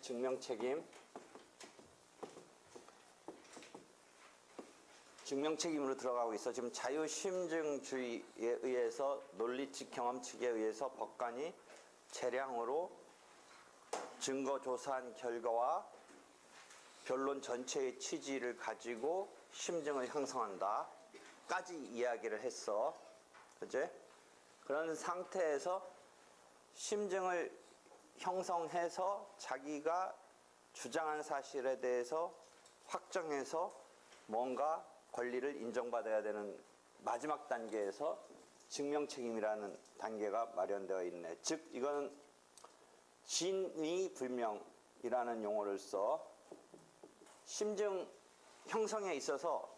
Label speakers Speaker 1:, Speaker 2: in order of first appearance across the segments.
Speaker 1: 이제 증명책임으로 들어가고 있어. 지금 자유심증주의에 의해서 논리적 경험칙에 의해서 법관이 재량으로 증거 조사한 결과와 변론 전체의 취지를 가지고 심증을 형성한다 까지 이야기를 했어. 그치? 그런 상태에서 심증을 형성해서 자기가 주장한 사실에 대해서 확정해서 뭔가 권리를 인정받아야 되는 마지막 단계에서 증명책임이라는 단계가 마련되어 있네. 즉 이건 진위불명이라는 용어를 써. 심증 형성에 있어서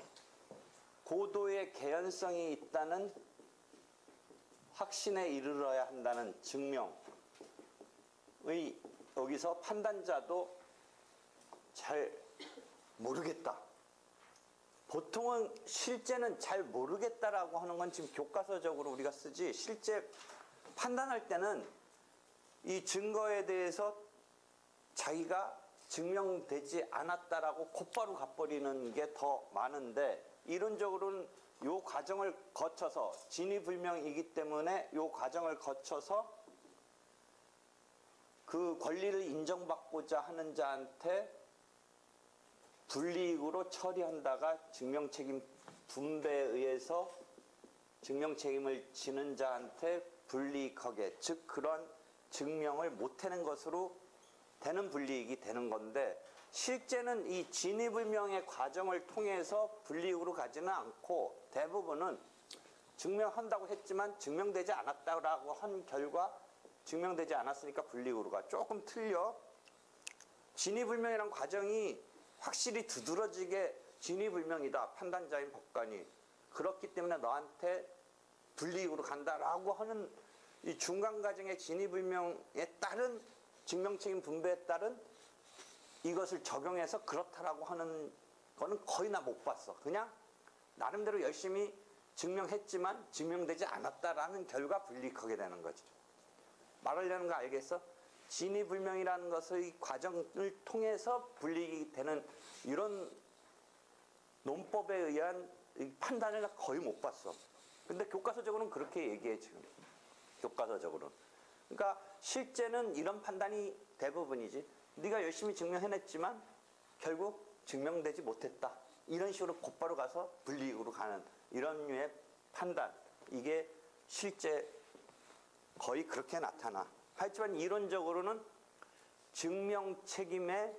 Speaker 1: 고도의 개연성이 있다는 확신에 이르러야 한다는 증명의 여기서 판단자도 잘 모르겠다. 보통은 실제는 잘 모르겠다라고 하는 건 지금 교과서적으로 우리가 쓰지, 실제 판단할 때는 이 증거에 대해서 자기가 증명되지 않았다라고 곧바로 가버리는 게 더 많은데, 이론적으로는 이 과정을 거쳐서, 진위불명이기 때문에 이 과정을 거쳐서 그 권리를 인정받고자 하는 자한테 불이익으로 처리한다가 증명책임 분배에 의해서 증명책임을 지는 자한테 불이익하게, 즉 그런 증명을 못 해낸 것으로 되는 불이익이 되는 건데, 실제는 이 진위불명의 과정을 통해서 불이익으로 가지는 않고 대부분은 증명한다고 했지만 증명되지 않았다라고 한 결과 증명되지 않았으니까 불이익으로 가. 조금 틀려. 진위불명이라는 과정이 확실히 두드러지게 진위불명이다, 판단자인 법관이. 그렇기 때문에 너한테 불이익으로 간다라고 하는 이 중간 과정의 진위불명에 따른 증명책임 분배에 따른 이것을 적용해서 그렇다라고 하는 거는 거의 나 못 봤어. 그냥 나름대로 열심히 증명했지만 증명되지 않았다라는 결과 불이익하게 되는 거지. 말하려는 거 알겠어? 진위불명이라는 것의 과정을 통해서 불이익이 되는 이런 논법에 의한 판단을 나 거의 못 봤어. 근데 교과서적으로는 그렇게 얘기해, 지금. 교과서적으로는. 그러니까 실제는 이런 판단이 대부분이지. 네가 열심히 증명해냈지만 결국 증명되지 못했다. 이런 식으로 곧바로 가서 불이익으로 가는 이런 류의 판단. 이게 실제 거의 그렇게 나타나. 하지만 이론적으로는 증명책임의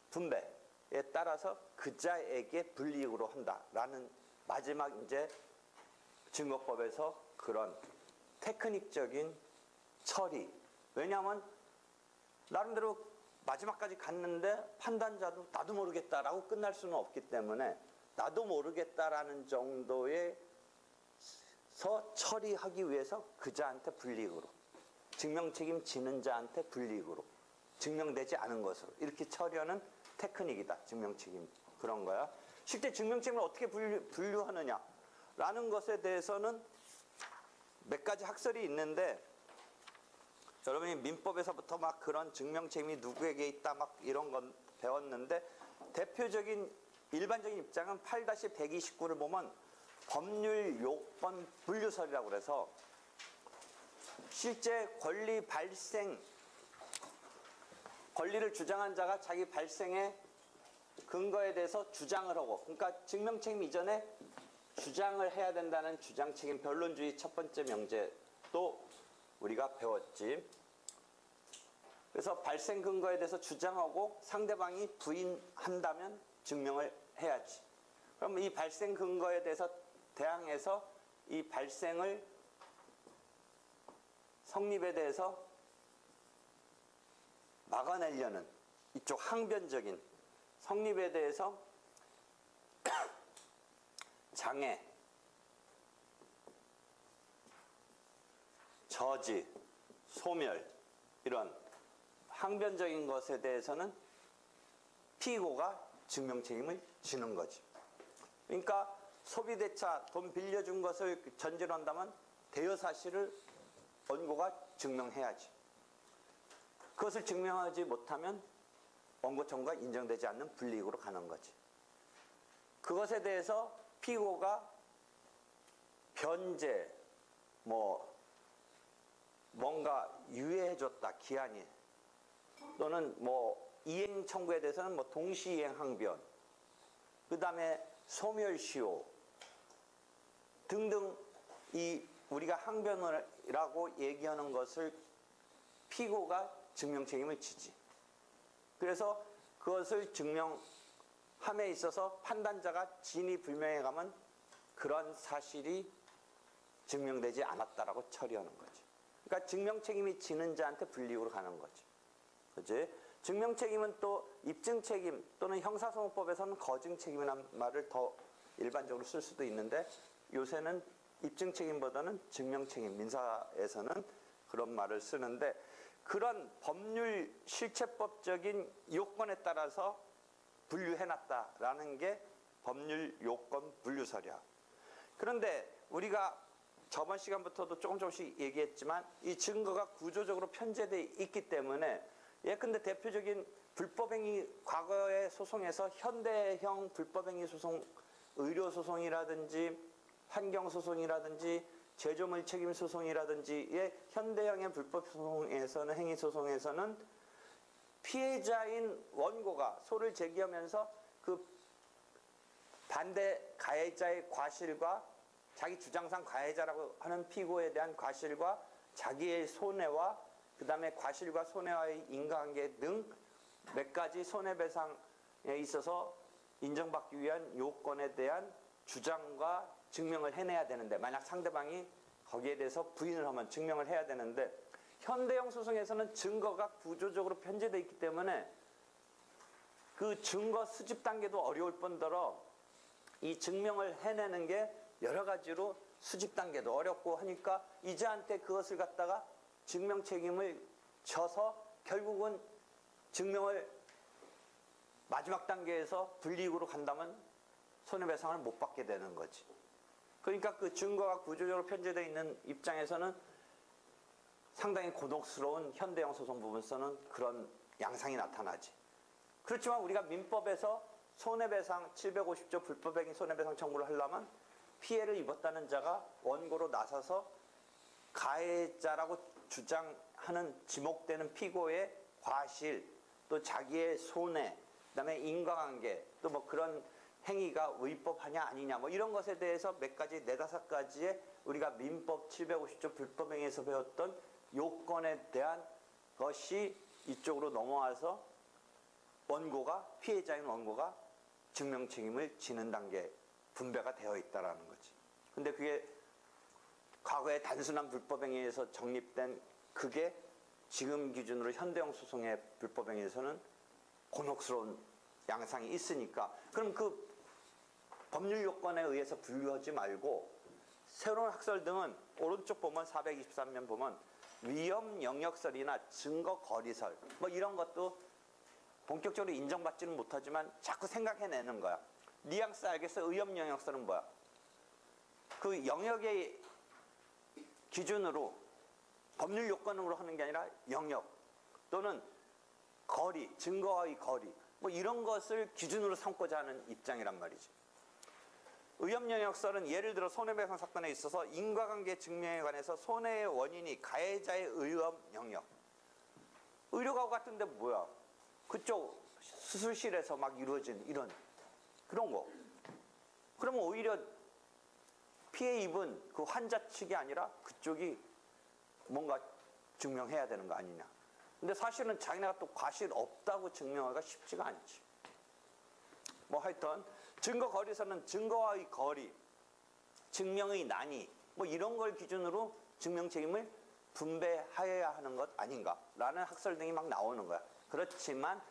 Speaker 1: 분배에 따라서 그자에게 불이익으로 한다라는 마지막 이제 증거법에서 그런 테크닉적인 처리. 왜냐하면 나름대로 마지막까지 갔는데 판단자도 나도 모르겠다라고 끝날 수는 없기 때문에 나도 모르겠다라는 정도에서 처리하기 위해서 그자한테 불이익으로, 증명책임 지는 자한테 불이익으로, 증명되지 않은 것으로 이렇게 처리하는 테크닉이다. 증명책임. 그런 거야. 실제 증명책임을 어떻게 분류하느냐라는 것에 대해서는 몇 가지 학설이 있는데, 여러분이 민법에서부터 막 그런 증명책임이 누구에게 있다 막 이런 건 배웠는데, 대표적인 일반적인 입장은 8-129를 보면 법률 요건 분류설이라고 그래서 실제 권리를 주장한 자가 자기 발생의 근거에 대해서 주장을 하고, 그러니까 증명책임 이전에 주장을 해야 된다는 주장책임 변론주의 첫 번째 명제도 우리가 배웠지. 그래서 발생 근거에 대해서 주장하고 상대방이 부인한다면 증명을 해야지. 그럼 이 발생 근거에 대해서 대항해서 이 발생을 성립에 대해서 막아내려는 이쪽 항변적인 성립에 대해서 장애, 저지, 소멸 이런 항변적인 것에 대해서는 피고가 증명책임을 지는 거지. 그러니까 소비대차 돈 빌려준 것을 전제로 한다면 대여 사실을 원고가 증명해야지. 그것을 증명하지 못하면 원고 청구가 인정되지 않는 불이익으로 가는 거지. 그것에 대해서 피고가 변제, 뭔가 유예해줬다, 기한이. 또는 이행 청구에 대해서는 동시이행 항변, 그 다음에 소멸시효 등등 우리가 항변이라고 얘기하는 것을 피고가 증명 책임을 지지. 그래서 그것을 증명함에 있어서 판단자가 진위 불명에 가면 그런 사실이 증명되지 않았다라고 처리하는 거지. 그러니까 증명 책임이 지는 자한테 불이익으로 가는 거지. 그치? 증명 책임은 또 입증 책임 또는 형사소송법에서는 거증 책임이라는 말을 더 일반적으로 쓸 수도 있는데, 요새는 입증 책임보다는 증명 책임, 민사에서는 그런 말을 쓰는데, 그런 법률 실체법적인 요건에 따라서 분류해놨다라는 게 법률 요건 분류설이야. 그런데 우리가 저번 시간부터도 조금씩 얘기했지만 이 증거가 구조적으로 편제되어 있기 때문에, 예컨대 대표적인 불법행위, 과거의 소송에서 현대형 불법행위 소송, 의료소송이라든지 환경소송이라든지 제조물 책임 소송이라든지의 현대형의 불법 소송에서는, 행위 소송에서는 피해자인 원고가 소를 제기하면서 그 반대 가해자의 과실과 자기 주장상 가해자라고 하는 피고에 대한 과실과 자기의 손해와 그 다음에 과실과 손해와의 인과관계 등 몇 가지 손해배상에 있어서 인정받기 위한 요건에 대한 주장과 증명을 해내야 되는데, 만약 상대방이 거기에 대해서 부인을 하면 증명을 해야 되는데, 현대형 소송에서는 증거가 구조적으로 편제되어 있기 때문에 그 증거 수집 단계도 어려울 뿐더러 이 증명을 해내는 게 여러 가지로 수집 단계도 어렵고 하니까 이자한테 그것을 갖다가 증명 책임을 져서 결국은 증명을 마지막 단계에서 불이익으로 간다면 손해배상을 못 받게 되는 거지. 그러니까 그 증거가 구조적으로 편제되어 있는 입장에서는 상당히 곤혹스러운 현대형 소송 부분에서는 그런 양상이 나타나지. 그렇지만 우리가 민법에서 손해배상 750조 불법행위 손해배상 청구를 하려면 피해를 입었다는 자가 원고로 나서서 가해자라고 주장하는 지목되는 피고의 과실, 또 자기의 손해, 그다음에 인과관계, 또 그런 행위가 위법하냐 아니냐 이런 것에 대해서 몇 가지, 네다섯 가지의 우리가 민법 750조 불법행위에서 배웠던 요건에 대한 것이 이쪽으로 넘어와서 원고가, 피해자인 원고가 증명 책임을 지는 단계 분배가 되어 있다라는 거지. 근데 그게 과거의 단순한 불법행위에서 정립된 그게 지금 기준으로 현대형 소송의 불법행위에서는 곤혹스러운 양상이 있으니까, 그럼 그 법률 요건에 의해서 분류하지 말고 새로운 학설 등은 오른쪽 보면 423면 보면 위험 영역설이나 증거 거리설 이런 것도 본격적으로 인정받지는 못하지만 자꾸 생각해내는 거야. 뉘앙스 알겠어? 위험 영역설은 뭐야? 그 영역의 기준으로 법률 요건으로 하는 게 아니라 영역 또는 거리, 증거의 거리 이런 것을 기준으로 삼고자 하는 입장이란 말이지. 위험 영역설은 예를 들어 손해배상 사건에 있어서 인과관계 증명에 관해서 손해의 원인이 가해자의 위험 영역. 의료가구 같은데 뭐야? 그쪽 수술실에서 막 이루어진 그런 거. 그러면 오히려 피해 입은 그 환자 측이 아니라 그쪽이 뭔가 증명해야 되는 거 아니냐. 근데 사실은 자기네가 또 과실 없다고 증명하기가 쉽지가 않지. 하여튼 증거 거리에서는 증거와의 거리, 증명의 난이 이런 걸 기준으로 증명 책임을 분배하여야 하는 것 아닌가라는 학설 등이 막 나오는 거야. 그렇지만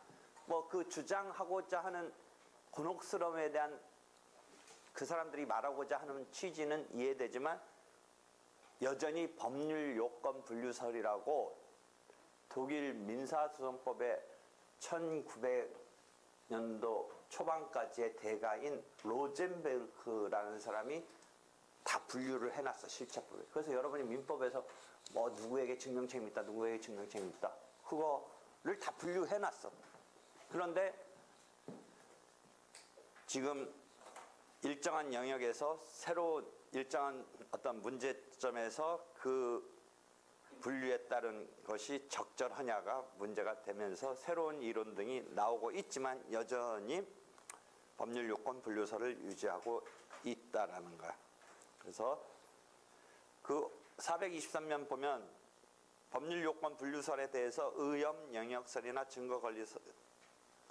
Speaker 1: 그 주장하고자 하는 곤혹스러움에 대한 그 사람들이 말하고자 하는 취지는 이해되지만 여전히 법률 요건 분류설이라고 독일 민사소송법의 1900년도 초반까지의 대가인 로젠베르크라는 사람이 다 분류를 해놨어, 실체법에. 그래서 여러분이 민법에서 누구에게 증명책임이 있다, 누구에게 증명책임이 있다, 그거를 다 분류해놨어. 그런데 지금 일정한 영역에서 새로 일정한 어떤 문제점에서 그 분류에 따른 것이 적절하냐가 문제가 되면서 새로운 이론 등이 나오고 있지만 여전히 법률 요건 분류설을 유지하고 있다라는 거야. 그래서 그 423면 보면 법률 요건 분류설에 대해서 의엄 영역설이나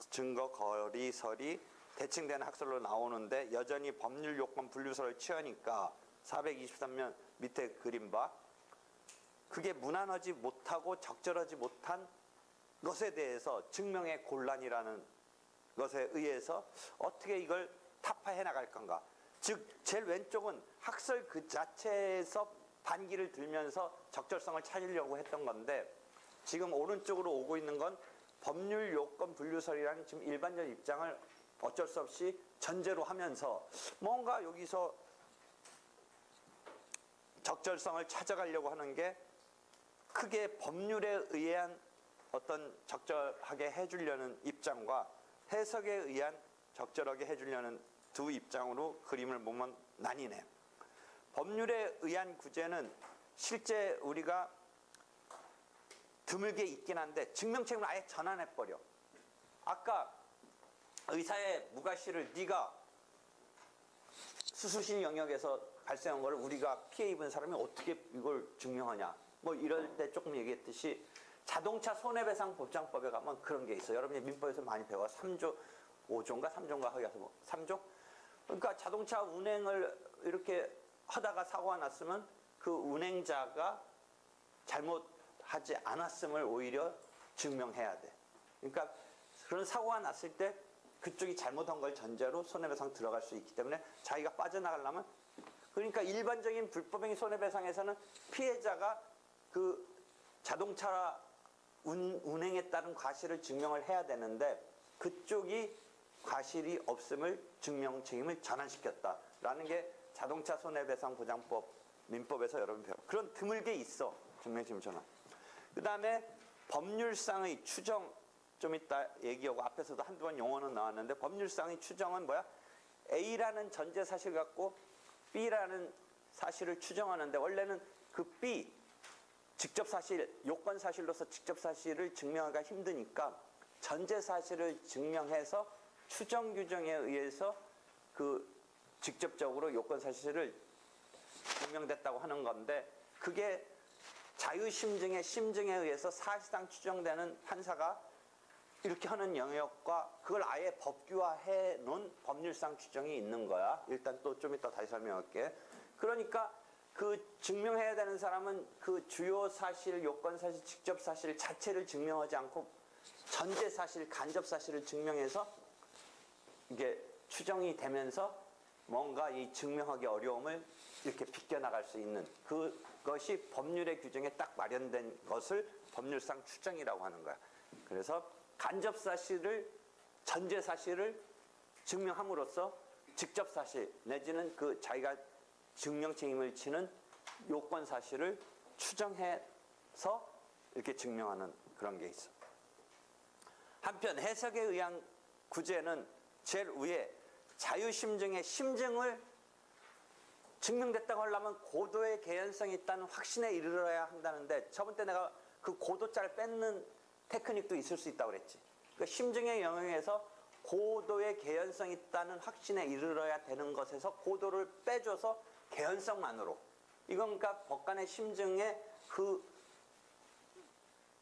Speaker 1: 증거거리설이 대칭되는 학설로 나오는데 여전히 법률 요건 분류설을 취하니까 423면 밑에 그림 봐. 그게 무난하지 못하고 적절하지 못한 것에 대해서 증명의 곤란이라는 것에 의해서 어떻게 이걸 타파해 나갈 건가. 즉 제일 왼쪽은 학설 그 자체에서 반기를 들면서 적절성을 찾으려고 했던 건데 지금 오른쪽으로 오고 있는 건 법률 요건 분류설이라는 지금 일반적 입장을 어쩔 수 없이 전제로 하면서 뭔가 여기서 적절성을 찾아가려고 하는 게 크게 법률에 의한 어떤 적절하게 해주려는 입장과 해석에 의한 적절하게 해주려는 두 입장으로 그림을 보면 나뉘네. 법률에 의한 구제는 실제 우리가 드물게 있긴 한데 증명책임을 아예 전환해버려. 아까 의사의 무과실을 네가 수술실 영역에서 발생한 걸 우리가 피해 입은 사람이 어떻게 이걸 증명하냐. 뭐 이럴 때 조금 얘기했듯이 자동차 손해배상 보장법에 가면 그런 게 있어요. 여러분이 민법에서 많이 배워. 3조, 5조인가 3조인가 하기 가서 3조? 그러니까 자동차 운행을 이렇게 하다가 사고가 났으면 그 운행자가 잘못하지 않았음을 오히려 증명해야 돼. 그러니까 그런 사고가 났을 때 그쪽이 잘못한 걸 전제로 손해배상 들어갈 수 있기 때문에 자기가 빠져나가려면 그러니까 일반적인 불법행위 손해배상에서는 피해자가 그 자동차 운행에 따른 과실을 증명을 해야 되는데 그쪽이 과실이 없음을 증명 책임을 전환시켰다라는 게 자동차 손해배상 보장법 민법에서 여러분 배워. 그런 드물게 있어. 증명 책임 전환. 그다음에 법률상의 추정 좀 이따 얘기하고 앞에서도 한두 번 용어는 나왔는데 법률상의 추정은 뭐야? A라는 전제 사실 갖고 B라는 사실을 추정하는데 원래는 그 B 직접 사실 요건 사실로서 직접 사실을 증명하기가 힘드니까 전제 사실을 증명해서 추정 규정에 의해서 그 직접적으로 요건 사실을 증명됐다고 하는 건데 그게 자유심증의 심증에 의해서 사실상 추정되는 판사가 이렇게 하는 영역과 그걸 아예 법규화해 놓은 법률상 추정이 있는 거야. 일단 또 좀 이따 다시 설명할게. 그러니까 그 증명해야 되는 사람은 그 주요 사실, 요건 사실, 직접 사실 자체를 증명하지 않고 전제 사실, 간접 사실을 증명해서 이게 추정이 되면서 뭔가 이 증명하기 어려움을 이렇게 비껴나갈 수 있는 그것이 법률의 규정에 딱 마련된 것을 법률상 추정이라고 하는 거야. 그래서 간접 사실을 전제 사실을 증명함으로써 직접 사실 내지는 그 자기가 증명 책임을 지는 요건 사실을 추정해서 이렇게 증명하는 그런 게 있어. 한편 해석에 의한 구제는 제일 위에 자유심증의 심증을 증명됐다고 하려면 고도의 개연성이 있다는 확신에 이르러야 한다는데 저번 때 내가 그 고도자를 뺏는 테크닉도 있을 수 있다고 그랬지. 그러니까 심증의 영역에서 고도의 개연성이 있다는 확신에 이르러야 되는 것에서 고도를 빼줘서 개연성만으로 이건 그러니까 법관의 심증에 그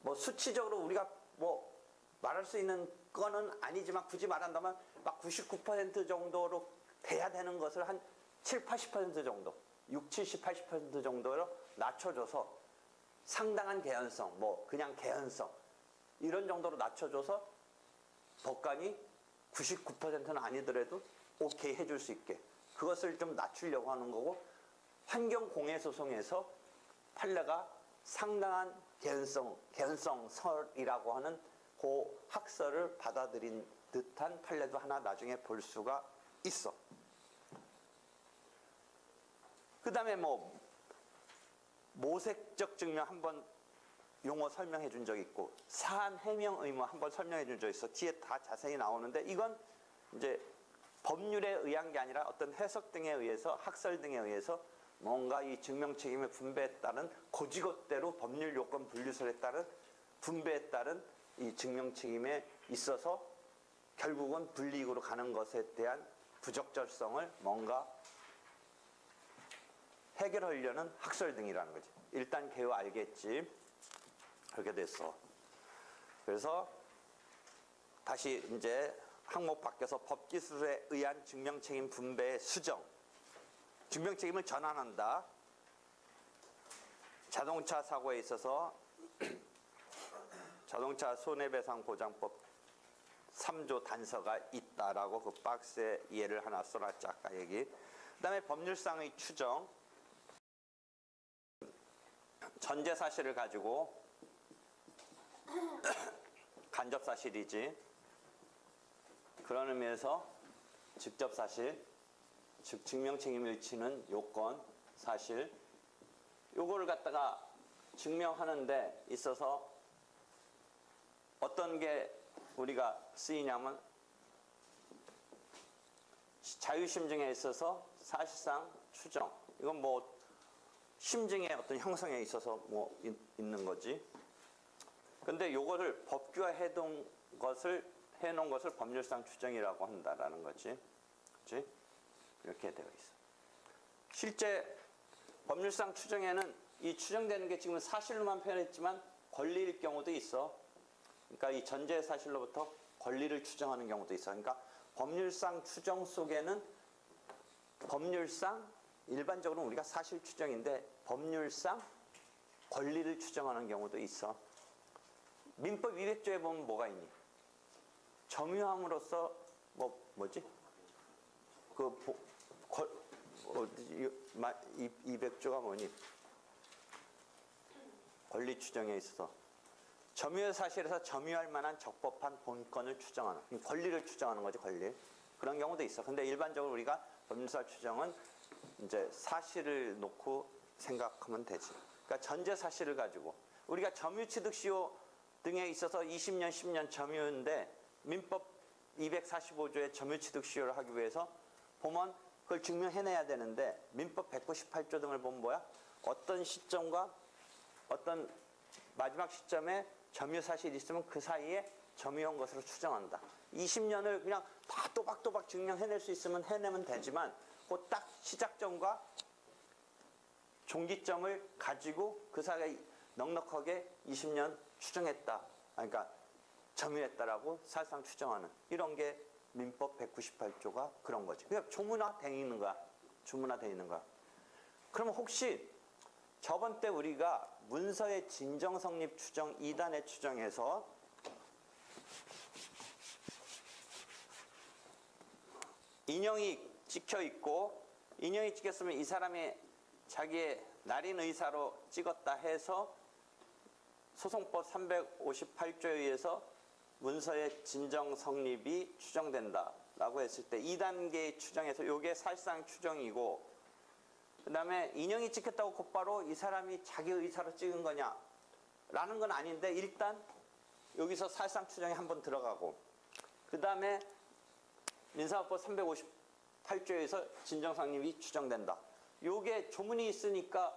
Speaker 1: 뭐 수치적으로 우리가 뭐 말할 수 있는 거는 아니지만 굳이 말한다면 막 99% 정도로 돼야 되는 것을 한 7, 80% 정도 6, 70, 80% 정도로 낮춰줘서 상당한 개연성 뭐 그냥 개연성 이런 정도로 낮춰줘서 법관이 99%는 아니더라도 오케이 해줄 수 있게 그것을 좀 낮추려고 하는 거고 환경공해소송에서 판례가 상당한 개연성설이라고 하는 그 학설을 받아들인 듯한 판례도 하나 나중에 볼 수가 있어. 그 다음에 뭐 모색적 증명 한번 용어 설명해 준 적 있고 사안 해명 의무 한번 설명해 준 적 있어. 뒤에 다 자세히 나오는데 이건 이제 법률에 의한 게 아니라 어떤 해석 등에 의해서 학설 등에 의해서 뭔가 이 증명 책임의 분배에 따른 고지것대로 법률 요건 분류설에 따른 분배에 따른 이 증명 책임에 있어서 결국은 불이익으로 가는 것에 대한 부적절성을 뭔가 해결하려는 학설 등이라는 거지. 일단 개요 알겠지. 그렇게 됐어. 그래서 다시 이제 항목 바뀌어서 법기술에 의한 증명책임 분배의 수정. 증명책임을 전환한다. 자동차 사고에 있어서 자동차 손해배상보장법 3조 단서가 있다라고 그 박스에 예를 하나 써놨죠. 아까 얘기. 그 다음에 법률상의 추정. 전제 사실을 가지고 간접 사실이지. 그런 의미에서 직접 사실, 즉 증명 책임을 지는 요건, 사실 요거를 갖다가 증명하는데 있어서 어떤 게 우리가 쓰이냐면 자유심증에 있어서 사실상 추정. 이건 뭐 심증의 어떤 형성에 있어서 뭐 있는 거지. 근데 요거를 법규화 해놓은 것을 법률상 추정이라고 한다라는 거지. 그렇지? 이렇게 되어 있어. 실제 법률상 추정에는 이 추정되는 게 지금 사실로만 표현했지만 권리일 경우도 있어. 그러니까 이 전제 사실로부터 권리를 추정하는 경우도 있어. 그러니까 법률상 추정 속에는 법률상 일반적으로 우리가 사실 추정인데 법률상 권리를 추정하는 경우도 있어. 민법 200조에 보면 뭐가 있니? 점유함으로써 뭐지? 200조가 뭐니? 권리 추정에 있어서 점유의 사실에서 점유할 만한 적법한 본건을 추정하는, 권리를 추정하는 거지, 권리. 그런 경우도 있어. 근데 일반적으로 우리가 법률상 추정은 이제 사실을 놓고 생각하면 되지. 그러니까 전제 사실을 가지고 우리가 점유취득시효 등에 있어서 20년, 10년 점유인데 민법 245조의 점유취득시효를 하기 위해서 보면 그걸 증명해내야 되는데 민법 198조 등을 보면 뭐야? 어떤 시점과 어떤 마지막 시점에 점유 사실이 있으면 그 사이에 점유한 것으로 추정한다. 20년을 그냥 다 또박또박 증명해낼 수 있으면 해내면 되지만 그 딱 시작점과 종기점을 가지고 그 사이에 넉넉하게 20년 추정했다. 그러니까 점유했다라고 사실상 추정하는 이런 게 민법 198조가 그런 거지. 그냥 조문화되어 있는 거야. 조문화되어 있는 거야. 그러면 혹시 저번 때 우리가 문서의 진정성립 추정 2단의 추정에서 인형이 찍혀 있고 인형이 찍혔으면 이 사람이 자기의 날인 의사로 찍었다 해서 소송법 358조에 의해서 문서의 진정 성립이 추정된다라고 했을 때 2단계의 추정에서 이게 사실상 추정이고 그 다음에 인형이 찍혔다고 곧바로 이 사람이 자기 의사로 찍은 거냐 라는 건 아닌데 일단 여기서 사실상 추정이 한번 들어가고 그 다음에 민사법법 358조에서 진정 성립이 추정된다. 요게 조문이 있으니까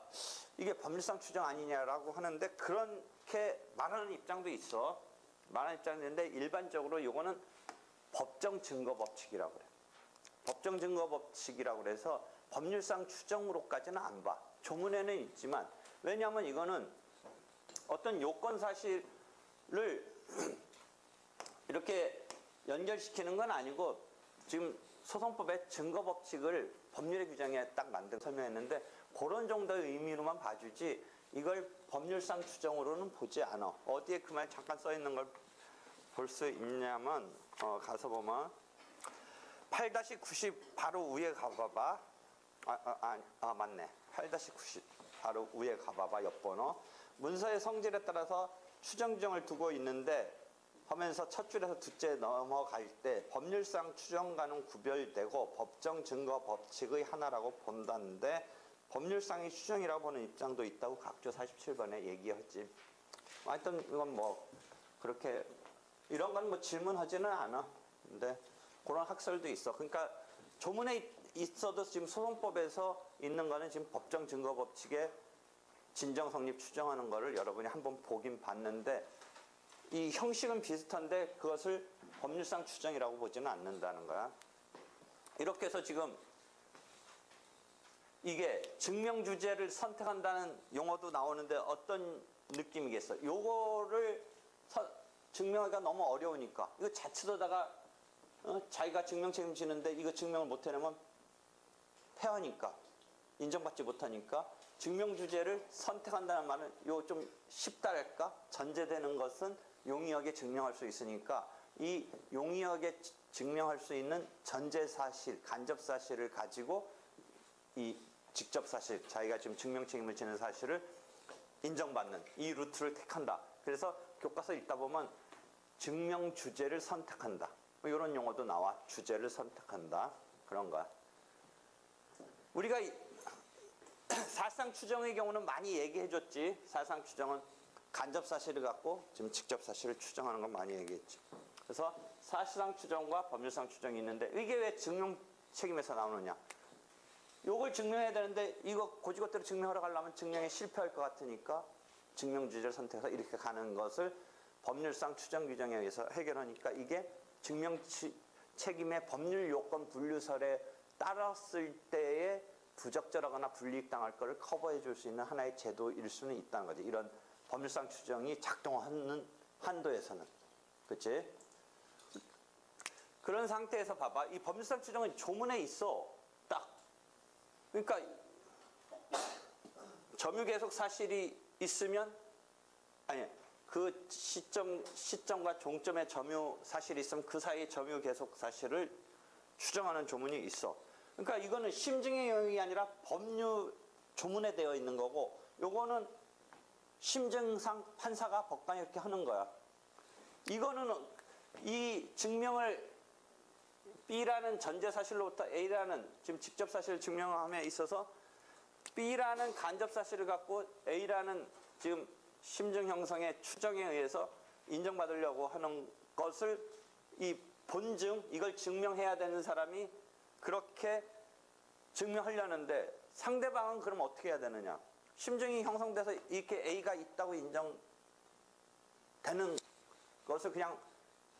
Speaker 1: 이게 법률상 추정 아니냐라고 하는데 그렇게 말하는 입장도 있어. 말하는 입장도 있는데 일반적으로 요거는 법정 증거 법칙이라고 그래. 법정 증거 법칙이라고 그래서 법률상 추정으로까지는 안 봐. 조문에는 있지만 왜냐하면 이거는 어떤 요건 사실을 이렇게 연결시키는 건 아니고 지금 소송법의 증거 법칙을 법률의 규정에 딱 만들어 설명했는데 그런 정도의 의미로만 봐주지 이걸 법률상 추정으로는 보지 않아. 어디에 그 말 잠깐 써 있는 걸 볼 수 있냐면 가서 보면 8-90 바로 위에 가봐봐. 맞네. 8-90 바로 위에 가봐봐. 옆번호. 문서의 성질에 따라서 추정 규정을 두고 있는데 하면서 첫 줄에서 둘째 넘어갈 때 법률상 추정과는 구별되고 법정 증거 법칙의 하나라고 본다는데 법률상의 추정이라고 보는 입장도 있다고 각조 47번에 얘기했지. 하여튼 이건 뭐 그렇게 이런 건 뭐 질문하지는 않아. 근데 그런 학설도 있어. 그러니까 조문에 있어도 지금 소송법에서 있는 거는 지금 법정 증거 법칙에 진정 성립 추정하는 거를 여러분이 한번 보긴 봤는데 이 형식은 비슷한데 그것을 법률상 추정이라고 보지는 않는다는 거야. 이렇게 해서 지금 이게 증명 주제를 선택한다는 용어도 나오는데 어떤 느낌이겠어? 요거를 증명하기가 너무 어려우니까 이거 자칫하다가 자기가 증명 책임지는데 이거 증명을 못 해내면 폐하니까 인정받지 못하니까 증명 주제를 선택한다는 말은 요 좀 쉽달까? 전제되는 것은 용이하게 증명할 수 있으니까 이 용이하게 증명할 수 있는 전제 사실, 간접 사실을 가지고 이 직접 사실, 자기가 지금 증명 책임을 지는 사실을 인정받는 이 루트를 택한다. 그래서 교과서 읽다 보면 증명 주제를 선택한다. 뭐 이런 용어도 나와. 주제를 선택한다. 그런 거야. 우리가 사상 추정의 경우는 많이 얘기해 줬지. 사상 추정은 간접 사실을 갖고 지금 직접 사실을 추정하는 건 많이 얘기했지. 그래서 사실상 추정과 법률상 추정이 있는데 이게 왜 증명 책임에서 나오느냐. 요걸 증명해야 되는데 이거 고지것대로 증명하러 가려면 증명에 실패할 것 같으니까 증명 주제를 선택해서 이렇게 가는 것을 법률상 추정 규정에 의해서 해결하니까 이게 증명 책임의 법률 요건 분류설에 따랐을 때에 부적절하거나 불이익당할 거를 커버해 줄 수 있는 하나의 제도일 수는 있다는 거지. 이런 법률상 추정이 작동하는 한도에서는. 그치? 그런 상태에서 봐봐. 이 법률상 추정은 조문에 있어. 딱. 그러니까 점유 계속 사실이 있으면 아니 그 시점과 종점에 점유 사실이 있으면 그 사이에 점유 계속 사실을 추정하는 조문이 있어. 그러니까 이거는 심증의 영역이 아니라 법률 조문에 되어 있는 거고 요거는 심증상 판사가 법관이 이렇게 하는 거야. 이거는 이 증명을 B라는 전제 사실로부터 A라는 지금 직접 사실을 증명함에 있어서 B라는 간접 사실을 갖고 A라는 지금 심증 형성의 추정에 의해서 인정받으려고 하는 것을 이 본증, 이걸 증명해야 되는 사람이 그렇게 증명하려는데 상대방은 그럼 어떻게 해야 되느냐. 심증이 형성돼서 이렇게 A가 있다고 인정되는 것을 그냥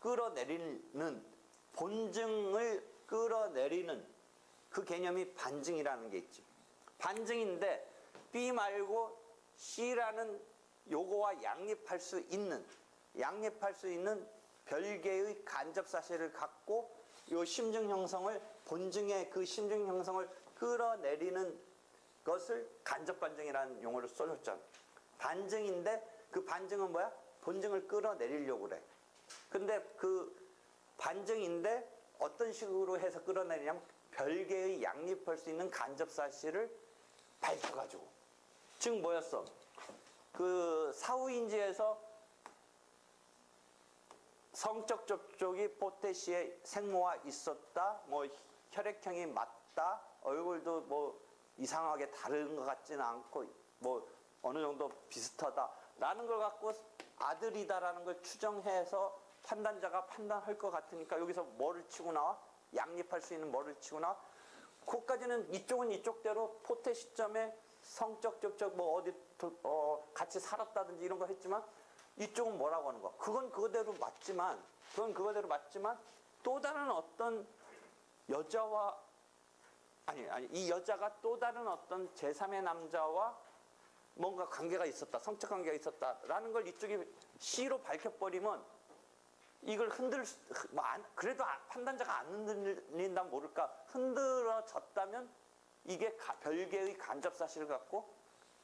Speaker 1: 끌어내리는 본증을 끌어내리는 그 개념이 반증이라는 게 있지. 반증인데 B 말고 C라는 요거와 양립할 수 있는 별개의 간접 사실을 갖고 요 심증 형성을 본증의 그 심증 형성을 끌어내리는 것을 간접 반증이라는 용어를 써줬잖아. 반증인데 그 반증은 뭐야? 본증을 끌어내리려고 그래. 근데 그 반증인데 어떤 식으로 해서 끌어내리냐면 별개의 양립할 수 있는 간접 사실을 밝혀가지고. 즉 뭐였어? 그 사후인지에서 성적 접촉이 포테 씨의 생모와 있었다. 뭐 혈액형이 맞다. 얼굴도 뭐 이상하게 다른 것 같지는 않고 뭐 어느 정도 비슷하다. 라는 걸 갖고 아들이다라는 걸 추정해서 판단자가 판단할 것 같으니까 여기서 뭐를 치고 나와? 양립할 수 있는 뭐를 치고 나와? 그까지는 이쪽은 이쪽대로 포테 시점에 성적 접촉 뭐 어디 같이 살았다든지 이런 거 했지만 이쪽은 뭐라고 하는 거야? 그건 그거대로 맞지만 또 다른 어떤 여자와 아니 이 여자가 또 다른 어떤 제3의 남자와 뭔가 관계가 있었다. 성적 관계가 있었다라는 걸 이쪽이 C로 밝혀버리면 이걸 그래도 판단자가 안 흔들린다면 모를까 흔들어졌다면 이게 별개의 간접 사실을 갖고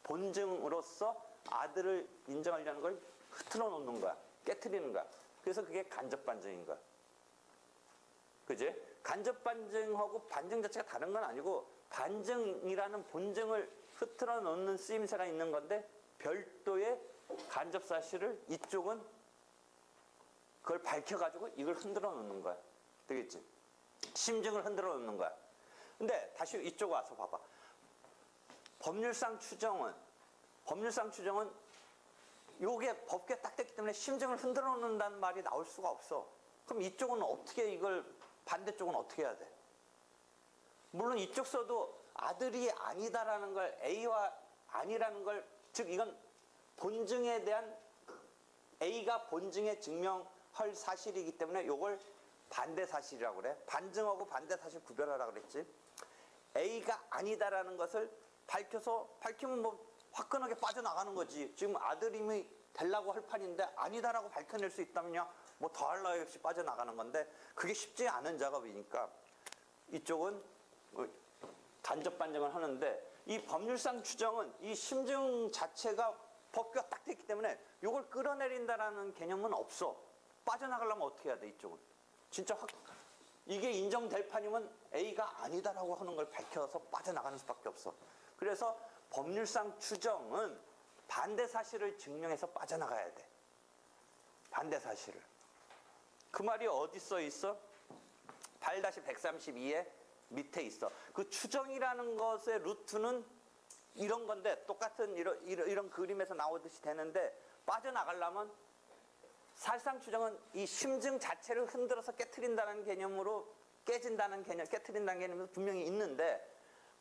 Speaker 1: 본증으로서 아들을 인정하려는 걸 흐트러 놓는 거야. 깨트리는 거야. 그래서 그게 간접 반증인 거야. 그지? 간접 반증하고 반증 자체가 다른 건 아니고 반증이라는 본증을 흐트러 놓는 쓰임새가 있는 건데 별도의 간접 사실을 이쪽은 그걸 밝혀가지고 이걸 흔들어 놓는 거야. 되겠지? 심증을 흔들어 놓는 거야. 근데 다시 이쪽 와서 봐봐. 법률상 추정은 요게 법규에 딱 됐기 때문에 심증을 흔들어 놓는다는 말이 나올 수가 없어. 그럼 이쪽은 어떻게 이걸 반대쪽은 어떻게 해야 돼? 물론 이쪽서도 아들이 아니다라는 걸 A와 아니라는 걸 즉 이건 본증에 대한 A가 본증에 증명할 사실이기 때문에 요걸 반대 사실이라고 그래. 반증하고 반대 사실 구별하라고 그랬지. A가 아니다라는 것을 밝히면 뭐 화끈하게 빠져나가는 거지. 지금 아들임이 되려고 할 판인데 아니다라고 밝혀낼 수 있다면요. 뭐 더할 나위 없이 빠져나가는 건데 그게 쉽지 않은 작업이니까 이쪽은 간접 반증을 하는데 이 법률상 추정은 이 심증 자체가 법규가 딱 됐기 때문에 이걸 끌어내린다라는 개념은 없어. 빠져나가려면 어떻게 해야 돼 이쪽은. 진짜 이게 인정될 판이면 A가 아니다라고 하는 걸 밝혀서 빠져나가는 수밖에 없어. 그래서 법률상 추정은 반대 사실을 증명해서 빠져나가야 돼. 반대 사실을. 그 말이 어디 써 있어? 8-132에 밑에 있어. 그 추정이라는 것의 루트는 이런 건데 똑같은 이런 그림에서 나오듯이 되는데 빠져나가려면 사실상 추정은 이 심증 자체를 흔들어서 깨트린다는 개념으로 깨진다는 개념, 깨트린다는 개념이 분명히 있는데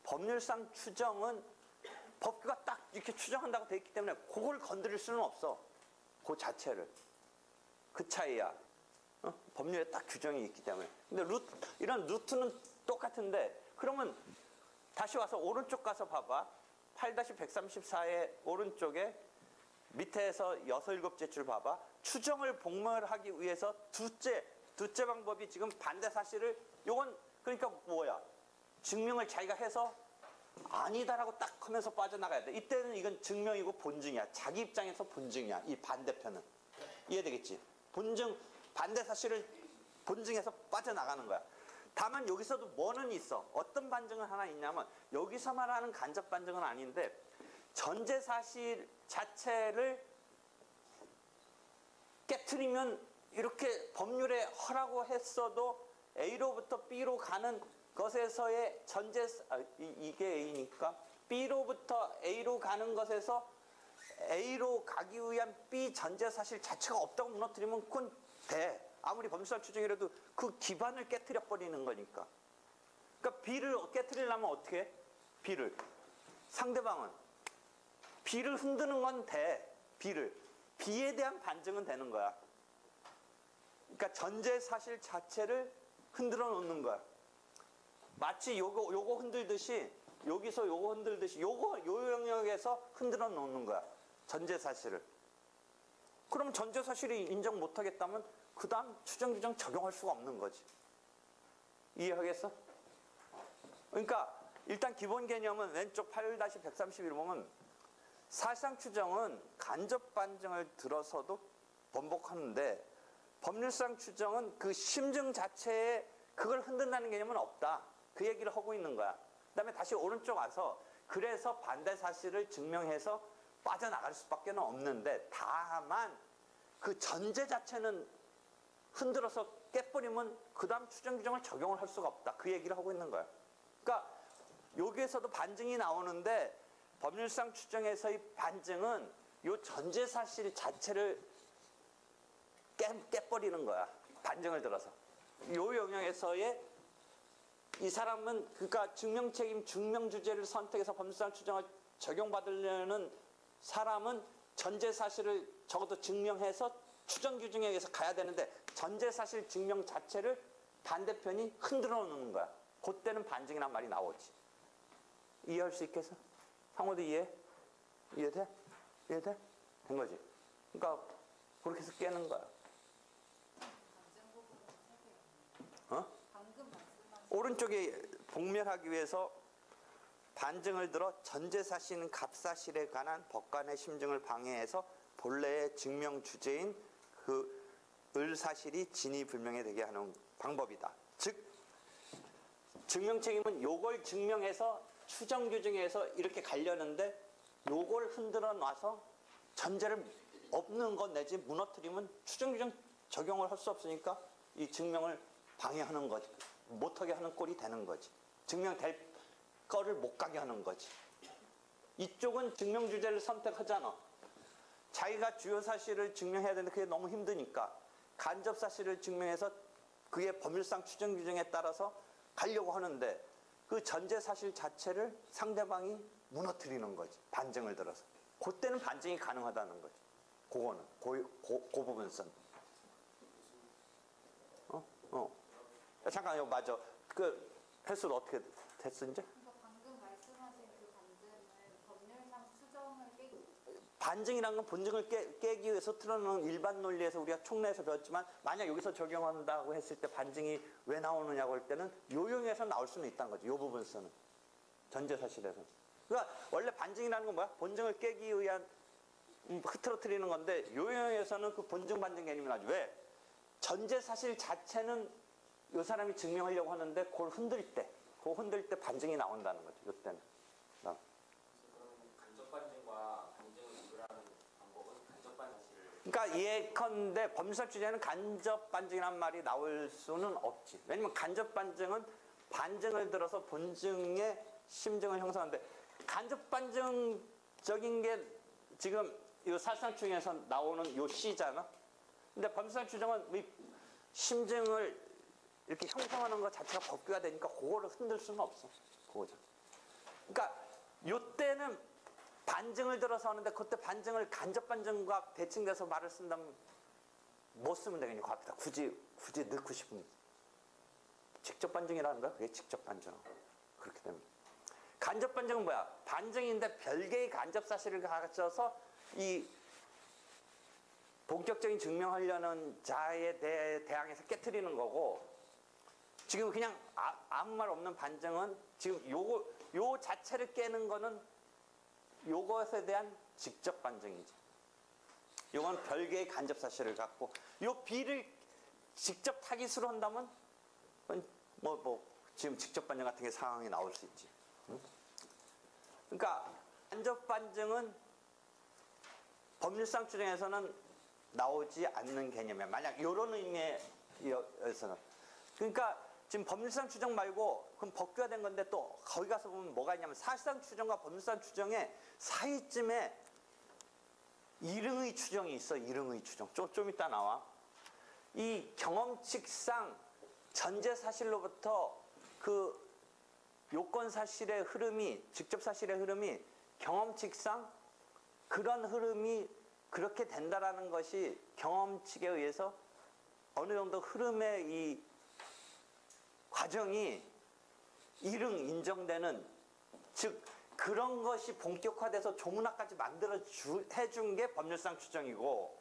Speaker 1: 법률상 추정은 법규가 딱 이렇게 추정한다고 돼 있기 때문에 그걸 건드릴 수는 없어. 그 자체를. 그 차이야. 법률에 딱 규정이 있기 때문에. 근데 이런 루트는 똑같은데 그러면 다시 와서 오른쪽 가서 봐봐. 8-134의 오른쪽에 밑에서 6, 7째 줄 봐봐. 추정을 복멸하기 위해서 둘째 방법이 지금 반대 사실을 요건 그러니까 뭐야? 증명을 자기가 해서 아니다라고 딱 하면서 빠져나가야 돼. 이때는 이건 증명이고 본증이야. 자기 입장에서 본증이야. 이 반대편은. 이해되겠지? 반대 사실을 본증에서 빠져나가는 거야. 다만 여기서도 뭐는 있어. 어떤 반증은 하나 있냐면 여기서 말하는 간접 반증은 아닌데 전제 사실 자체를 깨트리면 이렇게 법률에 허라고 했어도 A로부터 B로 가는 것에서의 이게 A니까 B로부터 A로 가는 것에서 A로 가기 위한 B 전제 사실 자체가 없다고 무너뜨리면 그건 돼. 아무리 법률상 추정이라도 그 기반을 깨트려 버리는 거니까. 그러니까 B를 깨트리려면 어떻게 해? 상대방은 B를 흔드는 건 돼. B에 대한 반증은 되는 거야. 그러니까 전제 사실 자체를 흔들어 놓는 거야. 마치 요거 흔들듯이 여기서 요거 흔들듯이 요 영역에서 흔들어 놓는 거야. 전제 사실을. 그럼 전제 사실이 인정 못 하겠다면 그 다음 추정 규정 적용할 수가 없는 거지. 이해하겠어? 그러니까 일단 기본 개념은 왼쪽 8-131 보면 사실상 추정은 간접 반증을 들어서도 번복하는데 법률상 추정은 그 심증 자체에 그걸 흔든다는 개념은 없다. 그 얘기를 하고 있는 거야. 그 다음에 다시 오른쪽 와서 그래서 반대 사실을 증명해서 빠져나갈 수밖에 없는데 다만 그 전제 자체는 흔들어서 깨버리면 그 다음 추정 규정을 적용을 할 수가 없다. 그 얘기를 하고 있는 거야. 그러니까 여기에서도 반증이 나오는데 법률상 추정에서의 반증은 요 전제 사실 자체를 깨버리는 거야. 반증을 들어서. 요 영역에서의 이 사람은 그러니까 증명책임 증명주제를 선택해서 법률상 추정을 적용받으려는 사람은 전제 사실을 적어도 증명해서 추정 규정에 의해서 가야 되는데 전제 사실 증명 자체를 반대편이 흔들어 놓는 거야. 그때는 반증이란 말이 나오지. 이해할 수 있겠어? 상호도 이해돼? 된 거지. 그러니까 그렇게 해서 깨는 거야. 오른쪽에 복멸하기 위해서 반증을 들어 전제 사실은 갑사실에 관한 법관의 심증을 방해해서 본래의 증명 주제인 그 을사실이 진위불명이 되게 하는 방법이다. 즉 증명 책임은 요걸 증명해서 추정 규정에서 이렇게 가려는데 요걸 흔들어 놔서 전제를 없는 것 내지 무너뜨리면 추정 규정 적용을 할 수 없으니까 이 증명을 방해하는 거지. 못하게 하는 꼴이 되는 거지. 증명될 거를 못 가게 하는 거지. 이쪽은 증명 주제를 선택하잖아. 자기가 주요 사실을 증명해야 되는데 그게 너무 힘드니까 간접 사실을 증명해서 그게 법률상 추정 규정에 따라서 가려고 하는데 그 전제 사실 자체를 상대방이 무너뜨리는 거지. 반증을 들어서. 그때는 반증이 가능하다는 거지. 그거는 그 부분선. 잠깐 이거 맞아. 그 횟수는 어떻게 됐어 이제?
Speaker 2: 그러니까 방금 말씀하신 그 반증을 법률상 추정을 깨기.
Speaker 1: 반증이란 건 본증을 깨기 위해서 틀어놓은 일반 논리에서 우리가 총례에서 배웠지만 만약 여기서 적용한다고 했을 때 반증이 왜 나오느냐고 할 때는 요용에서 나올 수는 있다는 거죠. 요 부분서는. 전제사실에서. 그러니까 원래 반증이라는 건 뭐야? 본증을 깨기 위한 흐트러뜨리는 건데 요용에서는 그 본증 반증 개념이 나죠. 왜? 전제사실 자체는 요 사람이 증명하려고 하는데 그걸 흔들 때 반증이 나온다는 거죠. 요때는.
Speaker 3: 그럼 간접 반증과 반증을 구별하는 방법은 간접 반사실을.
Speaker 1: 그러니까 예컨대 법률상 주제는 간접 반증이란 말이 나올 수는 없지. 왜냐면 간접 반증은 반증을 들어서 본증의 심증을 형성하는데 간접 반증적인 게 지금 이 사실상 추정에서 나오는 요 C잖아. 근데 법률상 추정은 이 심증을 이렇게 형성하는 것 자체가 법규가 되니까 그거를 흔들 수는 없어. 그거죠. 그러니까 요때는 반증을 들어서 하는데 그때 반증을 간접 반증과 대칭돼서 말을 쓴다면 뭐 쓰면 되겠니? 갑니다. 굳이 넣고 싶으면 직접 반증이라는 거야. 그게 직접 반증. 그렇게 됩니다. 간접 반증은 뭐야? 반증인데 별개의 간접 사실을 가져서 이 본격적인 증명하려는 자에 대항해서 깨트리는 거고 지금 그냥 아무 말 없는 반증은 지금 요 자체를 깨는 거는 요것에 대한 직접 반증이지. 요건 별개의 간접 사실을 갖고 요 B를 직접 타깃으로 한다면 지금 직접 반증 같은 게 상황이 나올 수 있지. 응? 그러니까 간접 반증은 법률상 추정에서는 나오지 않는 개념이야. 만약 요런 의미에서는. 그러니까 지금 법률상 추정 말고 그럼 법규화 된 건데 또 거기 가서 보면 뭐가 있냐면 사실상 추정과 법률상 추정의 사이쯤에 이릉의 추정이 있어. 이릉의 추정. 좀 이따 나와. 이 경험칙상 전제 사실로부터 그 요건 사실의 흐름이 직접 사실의 흐름이 경험칙상 그런 흐름이 그렇게 된다라는 것이 경험칙에 의해서 어느 정도 흐름의 이 과정이 이릉 인정되는 즉 그런 것이 본격화돼서 조문학까지 해준 게 법률상 추정이고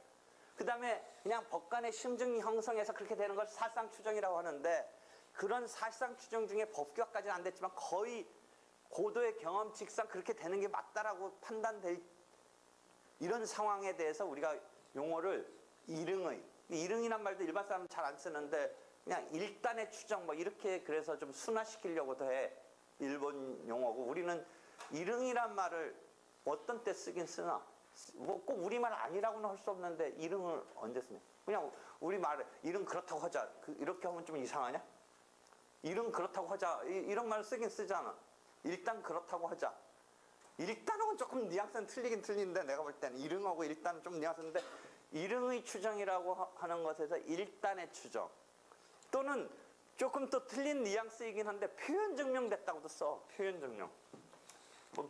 Speaker 1: 그 다음에 그냥 법관의 심증 형성에서 그렇게 되는 걸 사실상 추정이라고 하는데 그런 사실상 추정 중에 법규화까지는 안 됐지만 거의 고도의 경험칙상 그렇게 되는 게 맞다라고 판단될 이런 상황에 대해서 우리가 용어를 이릉이란 말도 일반 사람은 잘 안 쓰는데 그냥 일단의 추정 이렇게 그래서 좀 순화시키려고도 해. 일본 용어고 우리는 이릉이란 말을 어떤 때 쓰긴 쓰나 꼭 우리말 아니라고는 할 수 없는데 이릉을 언제 쓰냐. 그냥 우리말에 이릉 그렇다고 하자. 이렇게 하면 좀 이상하냐? 이릉 그렇다고 하자. 이런 말 쓰긴 쓰잖아. 일단 그렇다고 하자. 일단하고는 조금 뉘앙스는 틀리긴 틀린데 내가 볼 때는 이릉하고 일단은 좀 뉘앙스인데 이릉의 추정이라고 하는 것에서 일단의 추정 또는 조금 또 틀린 뉘앙스이긴 한데 표현 증명됐다고도 써. 표현 증명.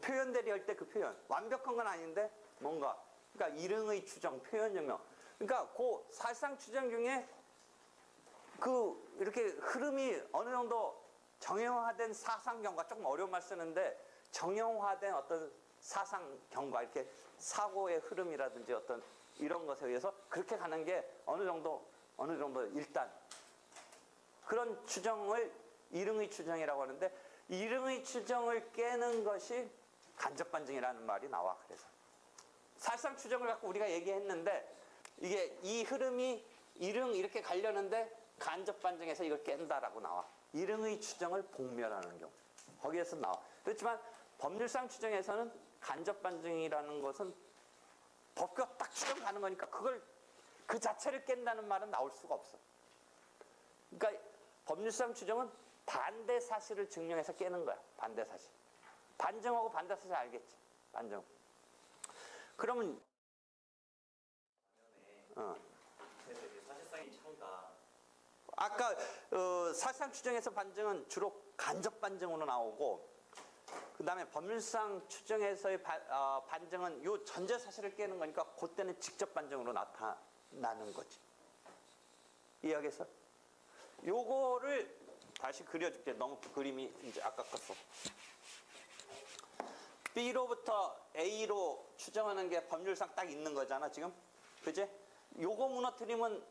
Speaker 1: 표현 대리할 때 그 표현. 완벽한 건 아닌데 뭔가. 그러니까 이릉의 추정, 표현 증명. 그러니까 그 사실상 추정 중에 그 이렇게 흐름이 어느 정도 정형화된 사상 경과 조금 어려운 말 쓰는데 정형화된 어떤 사상 경과 이렇게 사고의 흐름이라든지 어떤 이런 것에 의해서 그렇게 가는 게 어느 정도 일단 그런 추정을 이릉의 추정이라고 하는데 이릉의 추정을 깨는 것이 간접 반증이라는 말이 나와. 그래서 사실상 추정을 갖고 우리가 얘기했는데 이게 이 흐름이 이릉 이렇게 가려는데 간접 반증에서 이걸 깬다라고 나와. 이릉의 추정을 복멸하는 경우 거기에서 나와. 그렇지만 법률상 추정에서는 간접 반증이라는 것은 법규가 딱 추정 가는 거니까 그걸 그 자체를 깬다는 말은 나올 수가 없어. 그러니까 법률상 추정은 반대 사실을 증명해서 깨는 거야. 반대 사실. 반증하고 반대 사실 알겠지? 반증. 그러면
Speaker 3: 그래서 이게 사실상의 차이가
Speaker 1: 아까 사실상 추정에서 반증은 주로 간접 반증으로 나오고, 그 다음에 법률상 추정에서의 반증은 요 전제 사실을 깨는 거니까 그때는 직접 반증으로 나타나는 거지. 이해하겠어? 요거를 다시 그려줄게. 너무 그림이 이제 아깝겠어. B로부터 A로 추정하는 게 법률상 딱 있는 거잖아, 지금. 그지? 요거 무너뜨리면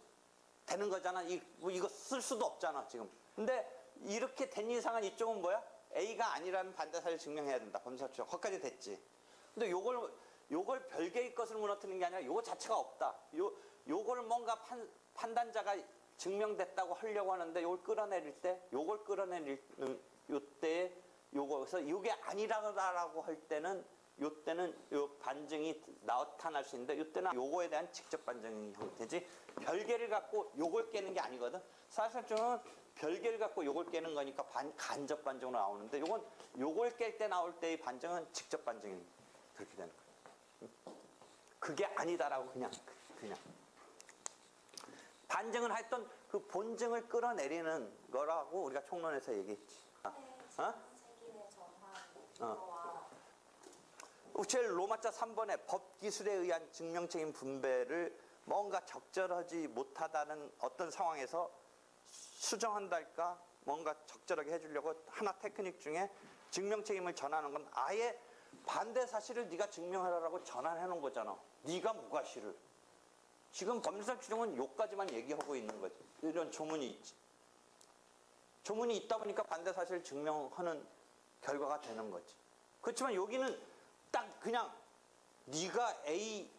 Speaker 1: 되는 거잖아. 이거 쓸 수도 없잖아, 지금. 근데 이렇게 된 이상은 이쪽은 뭐야? A가 아니라는 반대사실을 증명해야 된다. 범사 추정. 거기까지 됐지. 근데 요걸 별개의 것을 무너뜨리는 게 아니라 요거 자체가 없다. 요걸 뭔가 판단자가 증명됐다고 하려고 하는데 요걸 끌어내릴 때, 요걸 끌어내리는 요때에 요거에서 요게 아니라고 할 때는 요때는 요 반증이 나타날 수 있는데 요때는 요거에 대한 직접 반증이 형태지, 별개를 갖고 요걸 깨는 게 아니거든. 사실상은 별개를 갖고 요걸 깨는 거니까 간접 반증으로 나오는데, 요걸 깰 때 나올 때의 반증은 직접 반증이 그렇게 되는 거야. 그게 아니다라고 그냥 반증은 하여튼 그 본증을 끌어내리는 거라고 우리가 총론에서 얘기했지.
Speaker 2: 책임의 전환과
Speaker 1: 제일 로마자 3번에 법기술에 의한 증명책임 분배를 뭔가 적절하지 못하다는 어떤 상황에서 수정한달까 뭔가 적절하게 해주려고 하나 테크닉 중에 증명책임을 전하는 건 아예 반대 사실을 네가 증명하라고 전환해 놓은 거잖아. 네가 무과실을. 지금 법률상 추정은 요까지만 얘기하고 있는 거지. 이런 조문이 있지. 조문이 있다 보니까 반대 사실을 증명하는 결과가 되는 거지. 그렇지만 여기는 딱 그냥 네가 A,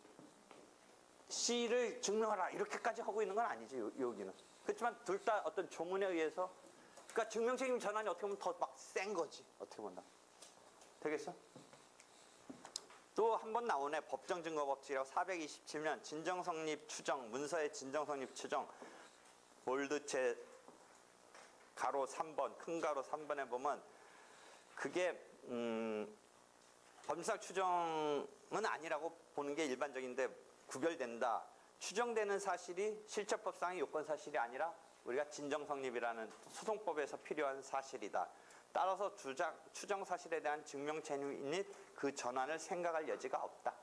Speaker 1: C를 증명하라 이렇게까지 하고 있는 건 아니지, 여기는. 그렇지만 둘 다 어떤 조문에 의해서, 그러니까 증명책임 전환이 어떻게 보면 더 막 센 거지, 어떻게 본다. 되겠어? 또 한 번 나오네. 법정증거법칙이라고 427년 진정성립 추정, 문서의 진정성립 추정, 볼드체 가로 3번, 큰 가로 3번에 보면 그게 법률상 추정은 아니라고 보는 게 일반적인데 구별된다. 추정되는 사실이 실체법상의 요건 사실이 아니라 우리가 진정성립이라는 소송법에서 필요한 사실이다. 따라서 추정 사실에 대한 증명 책임 및 그 전환을 생각할 여지가 없다.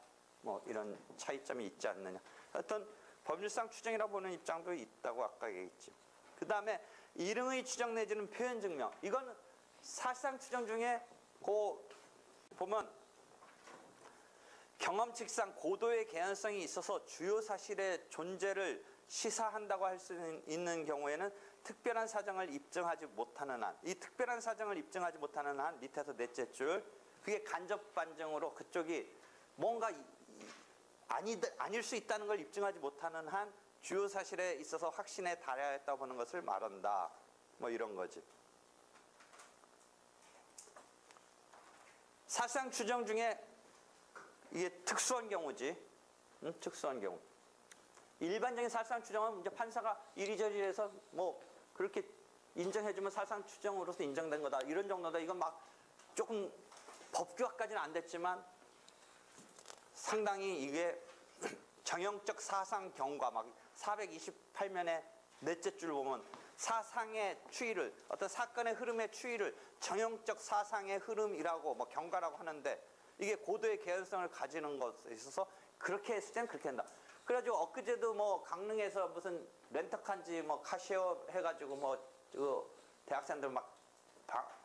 Speaker 1: 뭐 이런 차이점이 있지 않느냐. 하여튼 법률상 추정이라고 보는 입장도 있다고 아까 얘기했지. 그 다음에 이릉의 추정 내지는 표현 증명. 이건 사실상 추정 중에 보면 경험칙상 고도의 개연성이 있어서 주요 사실의 존재를 시사한다고 할 수 있는 경우에는 특별한 사정을 입증하지 못하는 한, 이 특별한 사정을 입증하지 못하는 한 밑에서 넷째 줄, 그게 간접 반증으로 그쪽이 뭔가 아닐 수 있다는 걸 입증하지 못하는 한 주요 사실에 있어서 확신에 달해야 했다고 보는 것을 말한다. 뭐 이런 거지. 사실상 추정 중에 이게 특수한 경우지. 특수한 경우. 일반적인 사실상 추정은 이제 판사가 이리저리 해서 뭐 그렇게 인정해주면 사실상 추정으로서 인정된 거다. 이런 정도다. 이건 막 조금 법규화까지는 안 됐지만 상당히 이게 정형적 사상 경과, 막 428면의 넷째 줄 보면 사상의 추이를, 어떤 사건의 흐름의 추이를 정형적 사상의 흐름이라고 뭐 경과라고 하는데, 이게 고도의 개연성을 가지는 것에 있어서 그렇게 했을 때는 그렇게 한다. 그래가지고 엊그제도 뭐 강릉에서 무슨 렌터칸지 뭐 카시오 해가지고 뭐 대학생들 막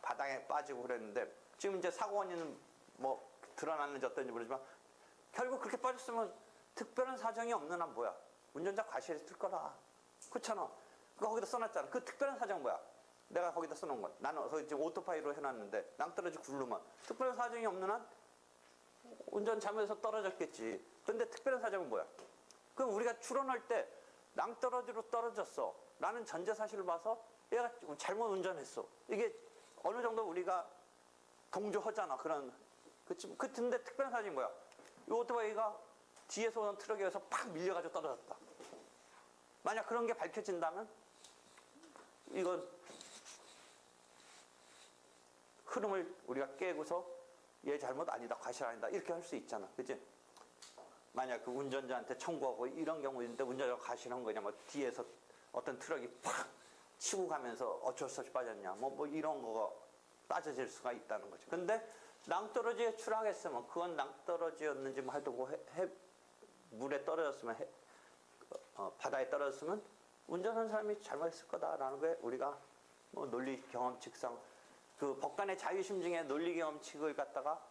Speaker 1: 바닥에 빠지고 그랬는데, 지금 이제 사고 원인은 뭐 드러났는지 어떤지 모르지만 결국 그렇게 빠졌으면 특별한 사정이 없는 한 뭐야? 운전자 과실했을 거라. 그렇잖아. 그거 거기다 써놨잖아. 그 특별한 사정은 뭐야? 내가 거기다 써놓은 거야. 나는 지금 오토파이로 해놨는데 낭떠러지 굴르면 특별한 사정이 없는 한 운전 잘못해서 떨어졌겠지. 그런데 특별한 사정은 뭐야? 그럼 우리가 추론할 때 낭떠러지로 떨어졌어 라는 전제 사실을 봐서 얘가 잘못 운전했어. 이게 어느 정도 우리가 동조하잖아. 근데 특별한 사정이 뭐야? 이 오토바이가 뒤에서 오는 트럭에 의해서 팍 밀려가지고 떨어졌다. 만약 그런 게 밝혀진다면 이건 흐름을 우리가 깨고서 얘 잘못 아니다, 과실 아니다 이렇게 할 수 있잖아. 그치? 만약 그 운전자한테 청구하고 이런 경우인데 운전자가 가시는 거냐, 뭐 뒤에서 어떤 트럭이 팍 치고 가면서 어쩔 수 없이 빠졌냐, 뭐 이런 거가 따져질 수가 있다는 거죠. 근데 낭떠러지에 추락했으면 그건 낭떠러지였는지 뭐 하여튼 물에 떨어졌으면 바다에 떨어졌으면 운전한 사람이 잘못했을 거다라는 게 우리가 뭐 논리 경험칙상 그 법관의 자유심 중에 논리 경험칙을 갖다가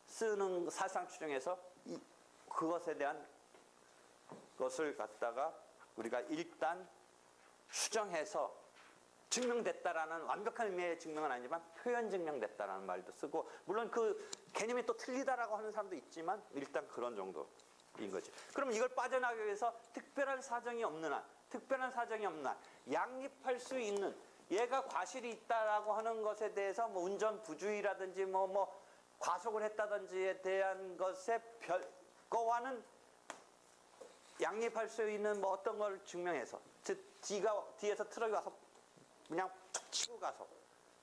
Speaker 1: 쓰는 사상 추정에서 그것에 대한 것을 갖다가 우리가 일단 추정해서 증명됐다라는 완벽한 의미의 증명은 아니지만 표현 증명됐다라는 말도 쓰고, 물론 그 개념이 또 틀리다라고 하는 사람도 있지만 일단 그런 정도인 거지. 그럼 이걸 빠져나가기 위해서 특별한 사정이 없는 한 양립할 수 있는, 얘가 과실이 있다라고 하는 것에 대해서 뭐 운전 부주의라든지 뭐 과속을 했다든지에 대한 것에 거와는 양립할 수 있는 뭐 어떤 걸 증명해서, 즉 뒤에서 트럭이 와서 그냥 툭 치고 가서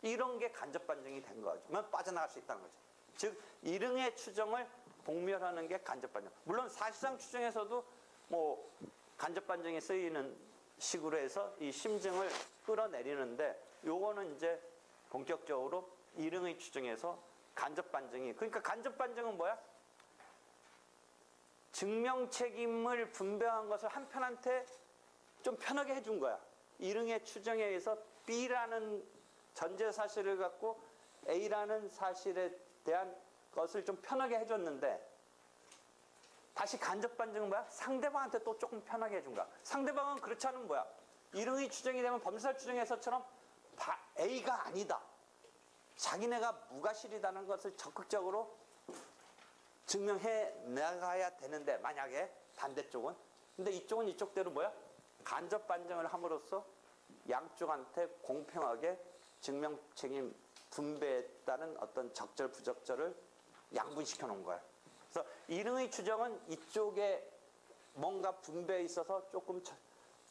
Speaker 1: 이런 게 간접 반증이 된 거면 빠져나갈 수 있다는 거죠. 즉 일응의 추정을 복멸하는 게 간접 반증. 물론 사실상 추정에서도 뭐 간접 반증이 쓰이는 식으로 해서 이 심증을 끌어내리는데, 요거는 이제 본격적으로 일응의 추정에서 간접 반증이, 그러니까 간접 반증은 뭐야? 증명 책임을 분배한 것을 한편한테 좀 편하게 해준 거야. 일응의 추정에 의해서 B라는 전제 사실을 갖고 A라는 사실에 대한 것을 좀 편하게 해줬는데, 다시 간접 반증은 뭐야? 상대방한테 또 조금 편하게 해준 거야. 상대방은 그렇지 않으면 뭐야? 일응의 추정이 되면 범죄사 추정에서처럼 A가 아니다, 자기네가 무과실이라는 것을 적극적으로 증명해 나가야 되는데, 만약에 반대쪽은, 근데 이쪽은 이쪽대로 뭐야? 간접 반증을 함으로써 양쪽한테 공평하게 증명 책임 분배에 따른 어떤 적절 부적절을 양분시켜 놓은 거야. 그래서 일응의 추정은 이쪽에 뭔가 분배에 있어서 조금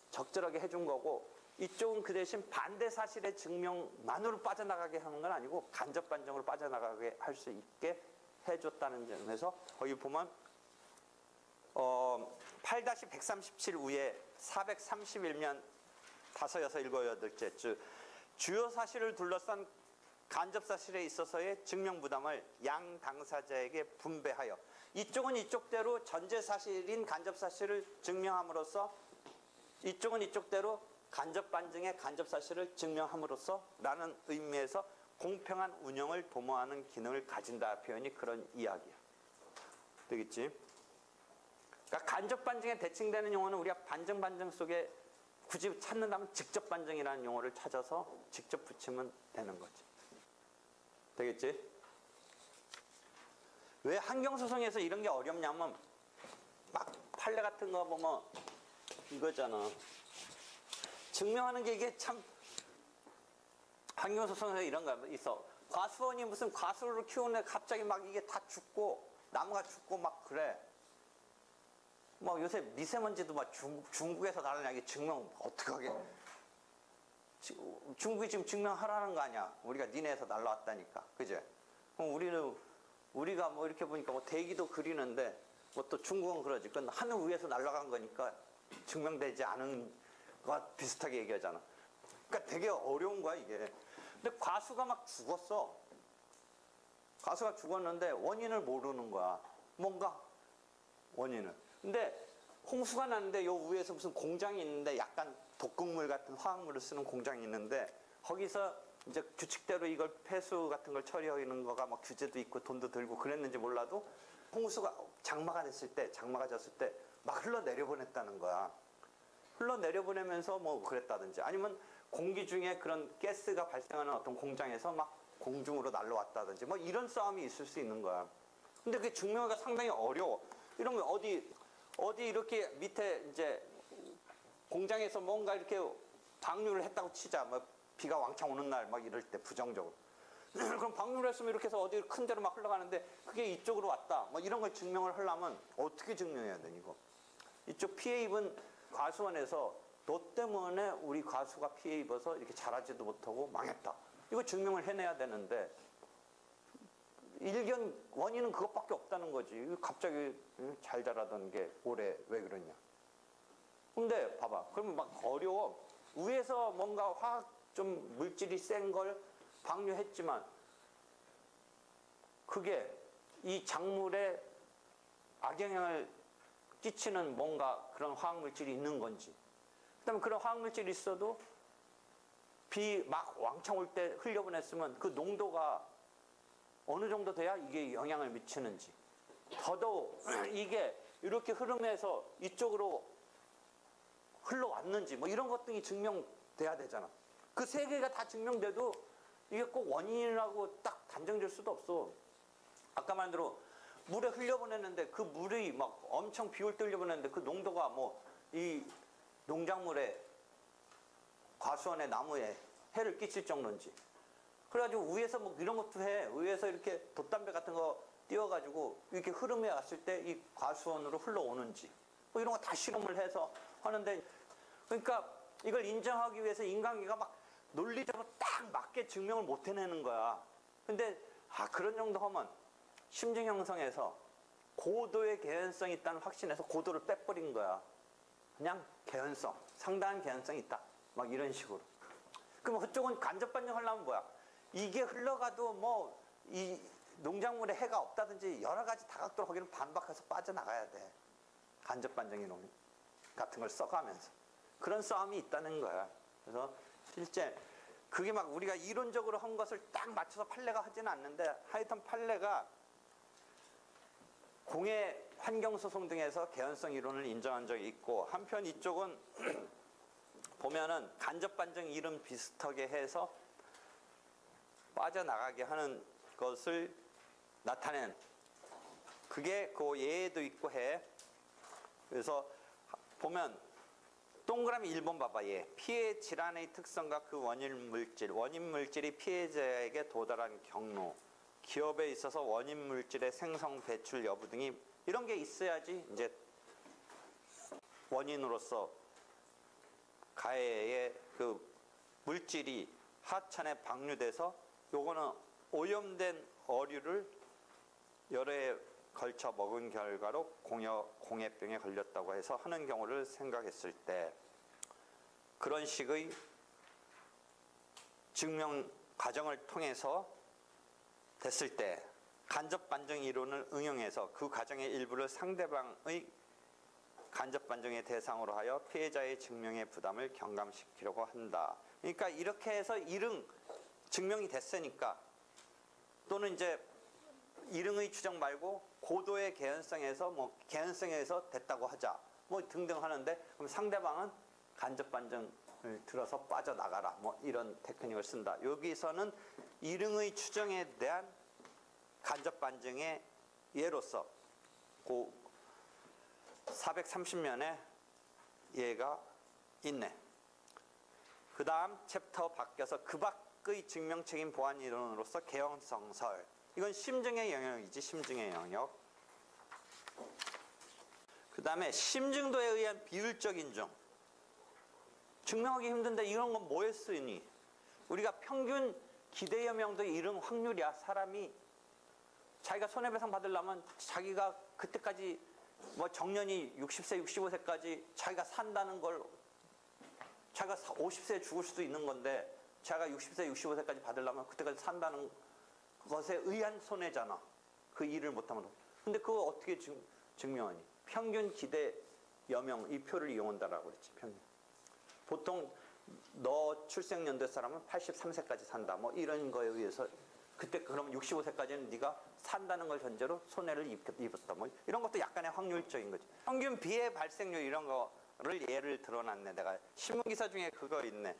Speaker 1: 적절하게 해준 거고, 이쪽은 그 대신 반대 사실의 증명만으로 빠져나가게 하는 건 아니고 간접 반증으로 빠져나가게 할 수 있게 해줬다는 점에서, 거기 보면 8-137 후에 431면 5, 6, 7, 8째 주요 사실을 둘러싼 간접 사실에 있어서의 증명 부담을 양 당사자에게 분배하여, 이쪽은 이쪽대로 전제 사실인 간접 사실을 증명함으로써, 이쪽은 이쪽대로 간접 반증의 간접 사실을 증명함으로써 라는 의미에서 공평한 운영을 도모하는 기능을 가진다 표현이 그런 이야기야. 되겠지? 그러니까 간접 반증에 대칭되는 용어는 우리가 반증 속에 굳이 찾는다면 직접 반증이라는 용어를 찾아서 직접 붙이면 되는 거지. 되겠지? 왜 환경소송에서 이런 게 어렵냐면, 막 판례 같은 거 보면 이거잖아. 증명하는 게 이게 참, 환경소송에서 이런 거 있어. 과수원이 무슨 과수를 키우는데 갑자기 막 이게 다 죽고, 나무가 죽고 막 그래. 뭐 요새 미세먼지도 막 중국에서 날아나게 증명 어떡하게. 중국이 지금 증명하라는 거 아니야. 우리가 니네에서 날라왔다니까. 그제? 그럼 우리가 뭐 이렇게 보니까 뭐 대기도 그리는데, 뭐 또 중국은 그러지. 그건 하늘 위에서 날아간 거니까 증명되지 않은 거와 비슷하게 얘기하잖아. 그러니까 되게 어려운 거야, 이게. 근데 과수가 막 죽었어. 과수가 죽었는데 원인을 모르는 거야. 뭔가 원인을. 근데 홍수가 났는데 요 위에서 무슨 공장이 있는데, 약간 독극물 같은 화학물을 쓰는 공장이 있는데, 거기서 이제 규칙대로 이걸 폐수 같은 걸 처리하는 거가 막 규제도 있고 돈도 들고 그랬는지 몰라도, 홍수가 장마가 졌을 때 막 흘러내려보냈다는 거야. 흘러내려보내면서 뭐 그랬다든지, 아니면 공기 중에 그런 가스가 발생하는 어떤 공장에서 막 공중으로 날라왔다든지, 뭐 이런 싸움이 있을 수 있는 거야. 근데 그게 증명하기가 상당히 어려워. 이런 거 어디 이렇게 밑에 이제 공장에서 뭔가 이렇게 방류를 했다고 치자. 뭐 비가 왕창 오는 날 막 이럴 때 부정적으로. 그럼 방류를 했으면 이렇게 해서 어디 큰 데로 막 흘러가는데 그게 이쪽으로 왔다. 뭐 이런 걸 증명을 하려면 어떻게 증명해야 되니 이거? 이쪽 피해 입은 과수원에서 너 때문에 우리 과수가 피해 입어서 이렇게 자라지도 못하고 망했다. 이거 증명을 해내야 되는데, 일견 원인은 그것밖에 없다는 거지. 갑자기 잘 자라던 게 올해 왜 그러냐. 근데 봐봐. 그러면 막 어려워. 위에서 뭔가 화학 좀 물질이 센 걸 방류했지만 그게 이 작물에 악영향을 끼치는 뭔가 그런 화학물질이 있는 건지, 그 다음에 그런 화학물질이 있어도 비 막 왕창 올 때 흘려보냈으면 그 농도가 어느 정도 돼야 이게 영향을 미치는지, 더더욱 이게 이렇게 흐름해서 이쪽으로 흘러왔는지 뭐 이런 것 등이 증명돼야 되잖아. 그 세 개가 다 증명돼도 이게 꼭 원인이라고 딱 단정될 수도 없어. 아까 말한 대로 물에 흘려보냈는데 그 물이 막 엄청 비 올 때 흘려보냈는데 그 농도가 뭐 이 농작물에 과수원의 나무에 해를 끼칠 정도인지. 그래가지고 위에서 뭐 이런 것도 해. 위에서 이렇게 돛담배 같은 거 띄워가지고 이렇게 흐름에 왔을 때 이 과수원으로 흘러오는지 뭐 이런 거 다 실험을 해서 하는데, 그러니까 이걸 인정하기 위해서 인간계가 막 논리적으로 딱 맞게 증명을 못 해내는 거야. 근데 그런 정도 하면 심증 형성에서 고도의 개연성이 있다는 확신에서 고도를 빼버린 거야. 그냥 개연성, 상당한 개연성이 있다. 막 이런 식으로. 그럼 그쪽은 간접 반증하려면 뭐야? 이게 흘러가도 뭐 이 농작물에 해가 없다든지 여러 가지 다각도로 거기는 반박해서 빠져나가야 돼. 간접 반증 이론 같은 걸 써가면서. 그런 싸움이 있다는 거야. 그래서 실제 그게 막 우리가 이론적으로 한 것을 딱 맞춰서 판례가 하지는 않는데, 하여튼 판례가 공해 환경소송 등에서 개연성 이론을 인정한 적이 있고, 한편 이쪽은 보면은 간접 반증 이론 비슷하게 해서 빠져나가게 하는 것을 나타낸, 그게 그 예에도 있고 해. 그래서 보면 동그라미 1번 봐봐. 얘 피해 질환의 특성과 그 원인 물질이 피해자에게 도달한 경로, 기업에 있어서 원인 물질의 생성 배출 여부 등이 이런 게 있어야지 이제 원인으로서 가해의 그 물질이 하천에 방류돼서 요거는 오염된 어류를 여러 해 걸쳐 먹은 결과로 공해병에 걸렸다고 해서 하는 경우를 생각했을 때, 그런 식의 증명 과정을 통해서 됐을 때 간접 반증 이론을 응용해서 그 과정의 일부를 상대방의 간접 반증의 대상으로 하여 피해자의 증명의 부담을 경감시키려고 한다. 그러니까 이렇게 해서 일응 증명이 됐으니까, 또는 이제 일응의 추정 말고 고도의 개연성에서 뭐 개연성에서 됐다고 하자 뭐 등등 하는데, 그럼 상대방은 간접 반증을 들어서 빠져나가라 뭐 이런 테크닉을 쓴다. 여기서는 일응의 추정에 대한 간접 반증의 예로서 그 430면에 얘가 있네. 그 다음 챕터 바뀌어서 그 밖의 증명책임 보완 이론으로서 개연성설. 이건 심증의 영역이지, 심증의 영역. 그 다음에 심증도에 의한 비율적 인정. 증명하기 힘든데 이런 건 뭐에 쓰니? 우리가 평균 기대여명도 이런 확률이야. 사람이 자기가 손해배상 받으려면 자기가 그때까지 뭐 정년이 60세, 65세까지 자기가 산다는 걸, 자기가 50세에 죽을 수도 있는 건데 자기가 60세, 65세까지 받으려면 그때까지 산다는 것에 의한 손해잖아. 그 일을 못하면. 근데 그거 어떻게 증명하니? 평균 기대 여명 이 표를 이용한다라고 그랬지. 평균. 보통 너 출생연도의 사람은 83세까지 산다. 뭐 이런 거에 의해서 그때 그러면 65세까지는 네가 산다는 걸 전제로 손해를 입었다. 뭐 이런 것도 약간의 확률적인 거지. 평균 비해 발생률 이런 거를 예를 들어놨네. 내가 신문기사 중에 그거 있네.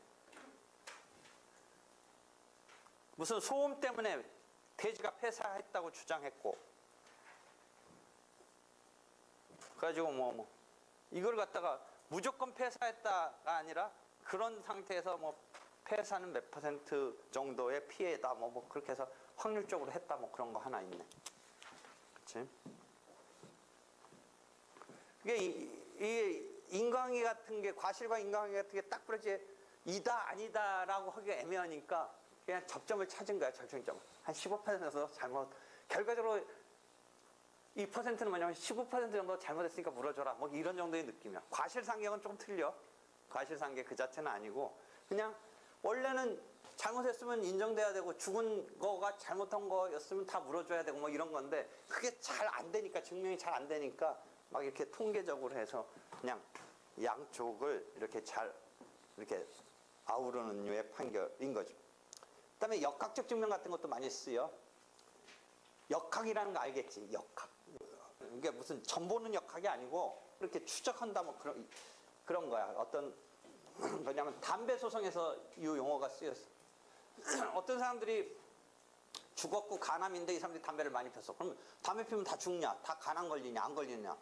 Speaker 1: 무슨 소음 때문에 돼지가 폐사했다고 주장했고, 그래가지고 이걸 갖다가 무조건 폐사했다가 아니라 그런 상태에서 뭐 폐사는 몇 퍼센트 정도의 피해다 뭐 그렇게 해서 확률적으로 했다 뭐 그런 거 하나 있네. 그치? 이게 이 인과관계 같은 게, 과실과 인과관계 같은 게 딱 그렇지 이다 아니다라고 하기가 애매하니까 그냥 접점을 찾은 거야. 절정점. 한 15%에서 잘못
Speaker 4: 결과적으로 2%는 뭐냐면 15% 정도 잘못했으니까 물어줘라. 뭐 이런 정도의 느낌이야. 과실상계는 좀 틀려. 과실상계 그 자체는 아니고 그냥 원래는 잘못했으면 인정돼야 되고 죽은 거가 잘못한 거였으면 다 물어줘야 되고 뭐 이런 건데 그게 잘 안 되니까 증명이 잘 안 되니까 막 이렇게 통계적으로 해서 그냥 양쪽을 이렇게 잘 이렇게 아우르는 류의 판결인 거죠. 그다음에 역학적 증명 같은 것도 많이 쓰여. 역학이라는 거 알겠지? 역학. 이게 무슨 점 보는 역학이 아니고 이렇게 추적한다 뭐 그런 거야. 어떤 뭐냐면 담배 소송에서 이 용어가 쓰였어. 어떤 사람들이 죽었고 간암인데 이 사람들이 담배를 많이 폈어. 그럼 담배 피우면 다 죽냐? 다 간암 걸리냐? 안 걸리냐?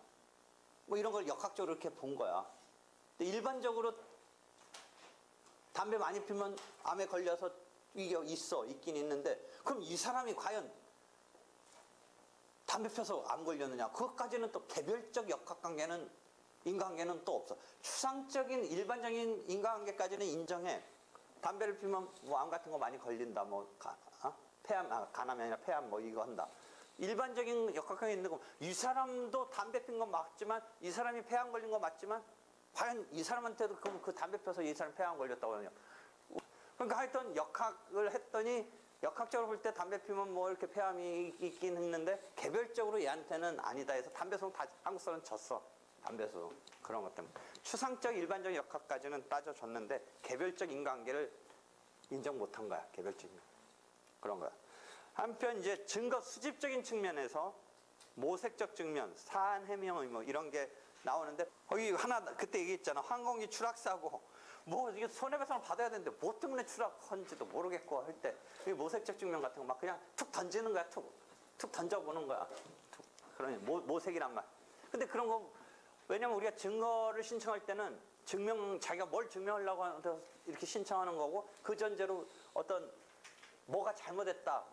Speaker 4: 뭐 이런 걸 역학적으로 이렇게 본 거야. 근데 일반적으로 담배 많이 피우면 암에 걸려서 이게 있긴 있는데 그럼 이 사람이 과연 담배 펴서 안 걸렸느냐? 그것까지는 또 개별적 역학관계는 인과관계는 또 없어. 추상적인 일반적인 인과관계까지는 인정해. 담배를 피우면 뭐 암 같은 거 많이 걸린다. 뭐 폐암, 간암이 아니라 폐암 뭐 이거 한다. 일반적인 역학관계 있는 거. 이 사람도 담배 핀 건 맞지만 이 사람이 폐암 걸린 거 맞지만 과연 이 사람한테도 그럼 그 담배 펴서 이 사람 폐암 걸렸다고 하느냐? 그러니까 하여튼 역학을 했더니 역학적으로 볼 때 담배 피우면 뭐 이렇게 폐암이 있긴 했는데 개별적으로 얘한테는 아니다 해서 담배 소송 다 한국 사람은 졌어. 담배 소송 그런 것 때문에 추상적 일반적 역학까지는 따져줬는데 개별적 인과관계를 인정 못한 거야. 개별적인 그런 거야. 한편 이제 증거 수집적인 측면에서 모색적 증명, 사안 해명 의무 이런 게 나오는데 거기 하나 그때 얘기했잖아. 항공기 추락사고 뭐 이게 손해배상을 받아야 되는데 뭐 때문에 추락한지도 모르겠고 할 때 모색적 증명 같은 거 막 그냥 툭 던지는 거야. 툭 던져보는 거야. 그러니 모색이란 말. 근데 그런 거 왜냐면 우리가 증거를 신청할 때는 자기가 뭘 증명하려고 하는데 이렇게 신청하는 거고 그 전제로 어떤 뭐가 잘못했다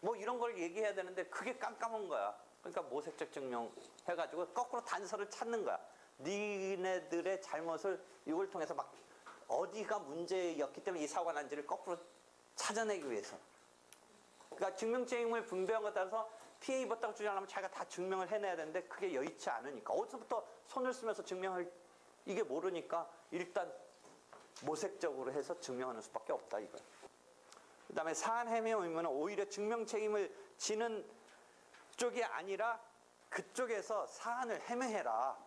Speaker 4: 뭐 이런 걸 얘기해야 되는데 그게 깜깜한 거야. 그러니까 모색적 증명 해가지고 거꾸로 단서를 찾는 거야. 니네들의 잘못을 이걸 통해서 막 어디가 문제였기 때문에 이 사고가 난지를 거꾸로 찾아내기 위해서. 그러니까 증명책임을 분배한 것에 따라서 피해 입었다고 주장하면 자기가 다 증명을 해내야 되는데 그게 여의치 않으니까 어디서부터 손을 쓰면서 증명을 이게 모르니까 일단 모색적으로 해서 증명하는 수밖에 없다 이거야. 그 다음에 사안 해명 의무는 오히려 증명책임을 지는 쪽이 아니라 그쪽에서 사안을 해명해라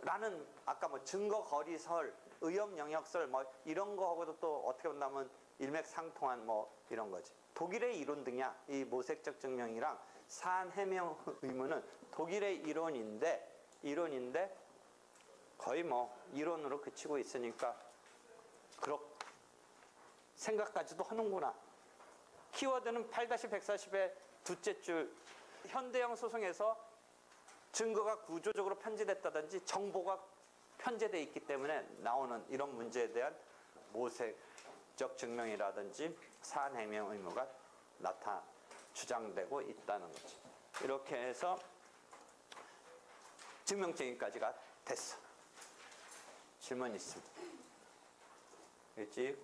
Speaker 4: 라는 아까 뭐 증거거리설, 의혹영역설 뭐 이런 거하고도 또 어떻게 본다면 일맥상통한 뭐 이런 거지. 독일의 이론 등이야. 이 모색적 증명이랑 사안 해명 의무는 독일의 이론인데 거의 뭐 이론으로 그치고 있으니까 그렇 생각까지도 하는구나. 키워드는 8-140의 두째 줄. 현대형 소송에서 증거가 구조적으로 편제됐다든지 정보가 편제되어 있기 때문에 나오는 이런 문제에 대한 모색적 증명이라든지 사안 해명 의무가 주장되고 있다는 거지. 이렇게 해서 증명책임까지가 됐어. 질문 있습니다. 그렇지?